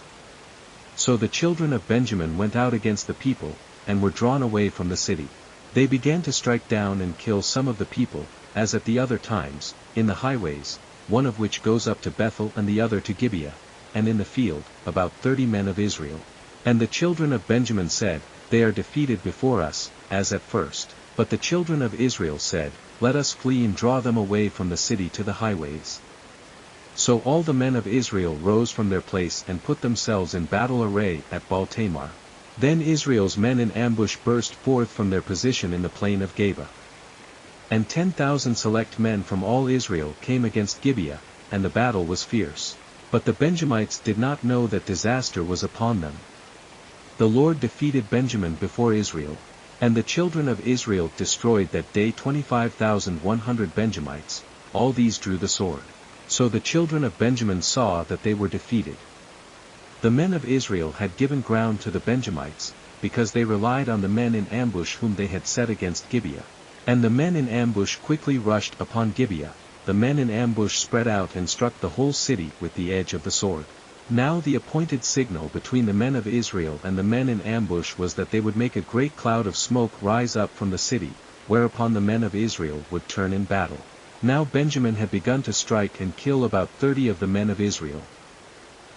So the children of Benjamin went out against the people, and were drawn away from the city. They began to strike down and kill some of the people, as at the other times, in the highways, one of which goes up to Bethel and the other to Gibeah, and in the field, about 30 men of Israel. And the children of Benjamin said, They are defeated before us, as at first. But the children of Israel said, Let us flee and draw them away from the city to the highways. So all the men of Israel rose from their place and put themselves in battle array at Baal-Tamar. Then Israel's men in ambush burst forth from their position in the plain of Geba. And 10,000 select men from all Israel came against Gibeah, and the battle was fierce. But the Benjamites did not know that disaster was upon them. The Lord defeated Benjamin before Israel, and the children of Israel destroyed that day 25,100 Benjamites, all these drew the sword. So the children of Benjamin saw that they were defeated. The men of Israel had given ground to the Benjamites, because they relied on the men in ambush whom they had set against Gibeah. And the men in ambush quickly rushed upon Gibeah, the men in ambush spread out and struck the whole city with the edge of the sword. Now the appointed signal between the men of Israel and the men in ambush was that they would make a great cloud of smoke rise up from the city, whereupon the men of Israel would turn in battle. Now Benjamin had begun to strike and kill about 30 of the men of Israel.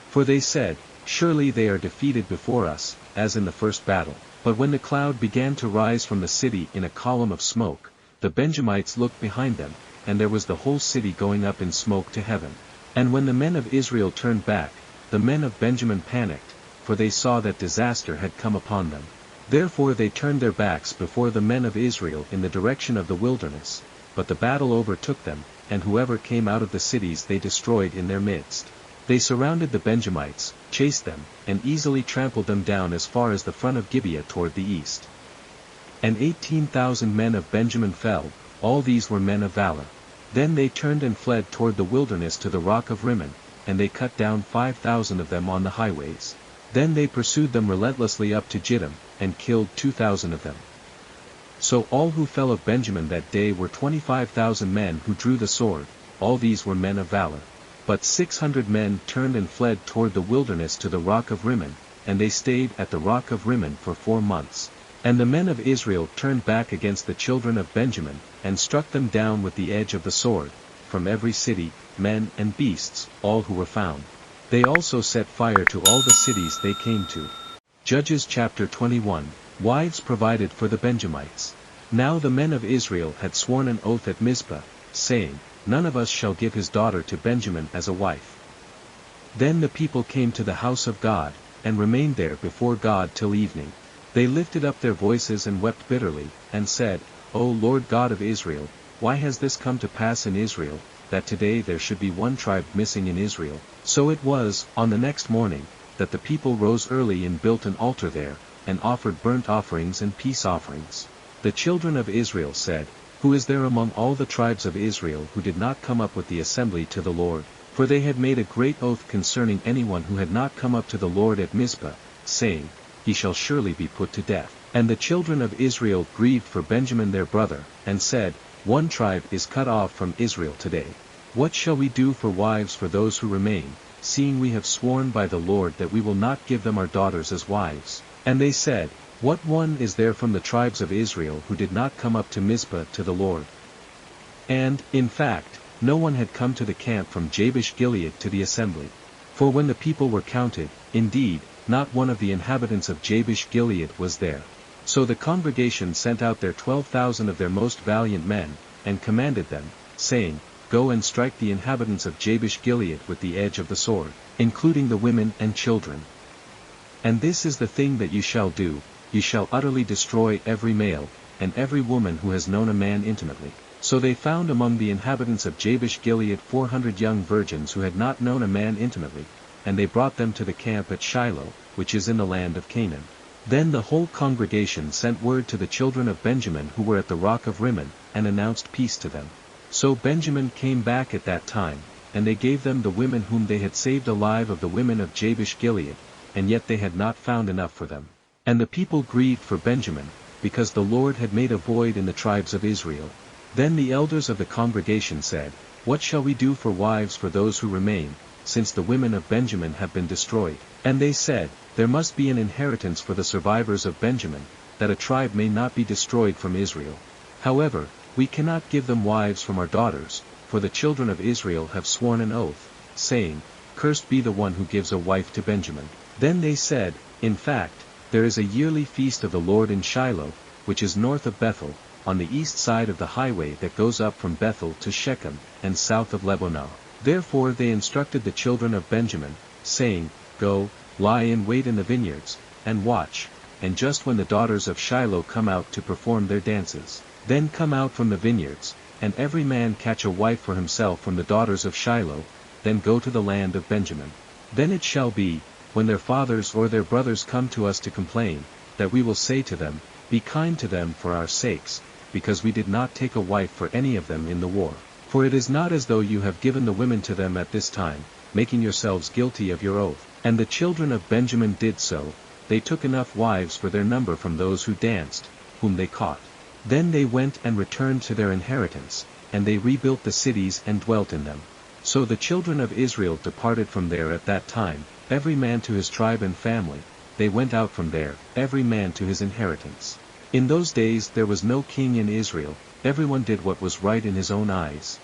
For they said, "Surely they are defeated before us, as in the first battle." But when the cloud began to rise from the city in a column of smoke, the Benjamites looked behind them, and there was the whole city going up in smoke to heaven. And when the men of Israel turned back, the men of Benjamin panicked, for they saw that disaster had come upon them. Therefore they turned their backs before the men of Israel in the direction of the wilderness, but the battle overtook them, and whoever came out of the cities they destroyed in their midst. They surrounded the Benjamites, chased them, and easily trampled them down as far as the front of Gibeah toward the east. And 18,000 men of Benjamin fell, all these were men of valor. Then they turned and fled toward the wilderness to the rock of Rimmon, and they cut down 5,000 of them on the highways. Then they pursued them relentlessly up to Jittim, and killed 2,000 of them. So all who fell of Benjamin that day were 25,000 men who drew the sword, all these were men of valor. But 600 men turned and fled toward the wilderness to the rock of Rimmon, and they stayed at the rock of Rimmon for 4 months. And the men of Israel turned back against the children of Benjamin, and struck them down with the edge of the sword, from every city, men and beasts, all who were found. They also set fire to all the cities they came to. Judges chapter 21, Wives provided for the Benjamites. Now the men of Israel had sworn an oath at Mizpah, saying, "None of us shall give his daughter to Benjamin as a wife." Then the people came to the house of God, and remained there before God till evening. They lifted up their voices and wept bitterly, and said, "O Lord God of Israel, why has this come to pass in Israel, that today there should be one tribe missing in Israel?" So it was, on the next morning, that the people rose early and built an altar there, and offered burnt offerings and peace offerings. The children of Israel said, "Who is there among all the tribes of Israel who did not come up with the assembly to the Lord?" For they had made a great oath concerning anyone who had not come up to the Lord at Mizpah, saying, "He shall surely be put to death." And the children of Israel grieved for Benjamin their brother, and said, "One tribe is cut off from Israel today. What shall we do for wives for those who remain, seeing we have sworn by the Lord that we will not give them our daughters as wives?" And they said, "What one is there from the tribes of Israel who did not come up to Mizpah to the Lord?" And, in fact, no one had come to the camp from Jabesh Gilead to the assembly. For when the people were counted, indeed, not one of the inhabitants of Jabesh Gilead was there. So the congregation sent out their 12,000 of their most valiant men, and commanded them, saying, "Go and strike the inhabitants of Jabesh Gilead with the edge of the sword, including the women and children. And this is the thing that you shall do, you shall utterly destroy every male, and every woman who has known a man intimately." So they found among the inhabitants of Jabesh Gilead 400 young virgins who had not known a man intimately, and they brought them to the camp at Shiloh, which is in the land of Canaan. Then the whole congregation sent word to the children of Benjamin who were at the rock of Rimmon, and announced peace to them. So Benjamin came back at that time, and they gave them the women whom they had saved alive of the women of Jabesh Gilead, and yet they had not found enough for them. And the people grieved for Benjamin, because the Lord had made a void in the tribes of Israel. Then the elders of the congregation said, "What shall we do for wives for those who remain, since the women of Benjamin have been destroyed?" And they said, "There must be an inheritance for the survivors of Benjamin, that a tribe may not be destroyed from Israel. However, we cannot give them wives from our daughters, for the children of Israel have sworn an oath, saying, 'Cursed be the one who gives a wife to Benjamin.'" Then they said, "In fact, there is a yearly feast of the Lord in Shiloh, which is north of Bethel, on the east side of the highway that goes up from Bethel to Shechem, and south of Lebonah." Therefore they instructed the children of Benjamin, saying, "Go, lie in wait in the vineyards, and watch, and just when the daughters of Shiloh come out to perform their dances, then come out from the vineyards, and every man catch a wife for himself from the daughters of Shiloh, then go to the land of Benjamin. Then it shall be, when their fathers or their brothers come to us to complain, that we will say to them, 'Be kind to them for our sakes, because we did not take a wife for any of them in the war.' For it is not as though you have given the women to them at this time, making yourselves guilty of your oath." And the children of Benjamin did so, they took enough wives for their number from those who danced, whom they caught. Then they went and returned to their inheritance, and they rebuilt the cities and dwelt in them. So the children of Israel departed from there at that time, every man to his tribe and family, they went out from there, every man to his inheritance. In those days there was no king in Israel, everyone did what was right in his own eyes,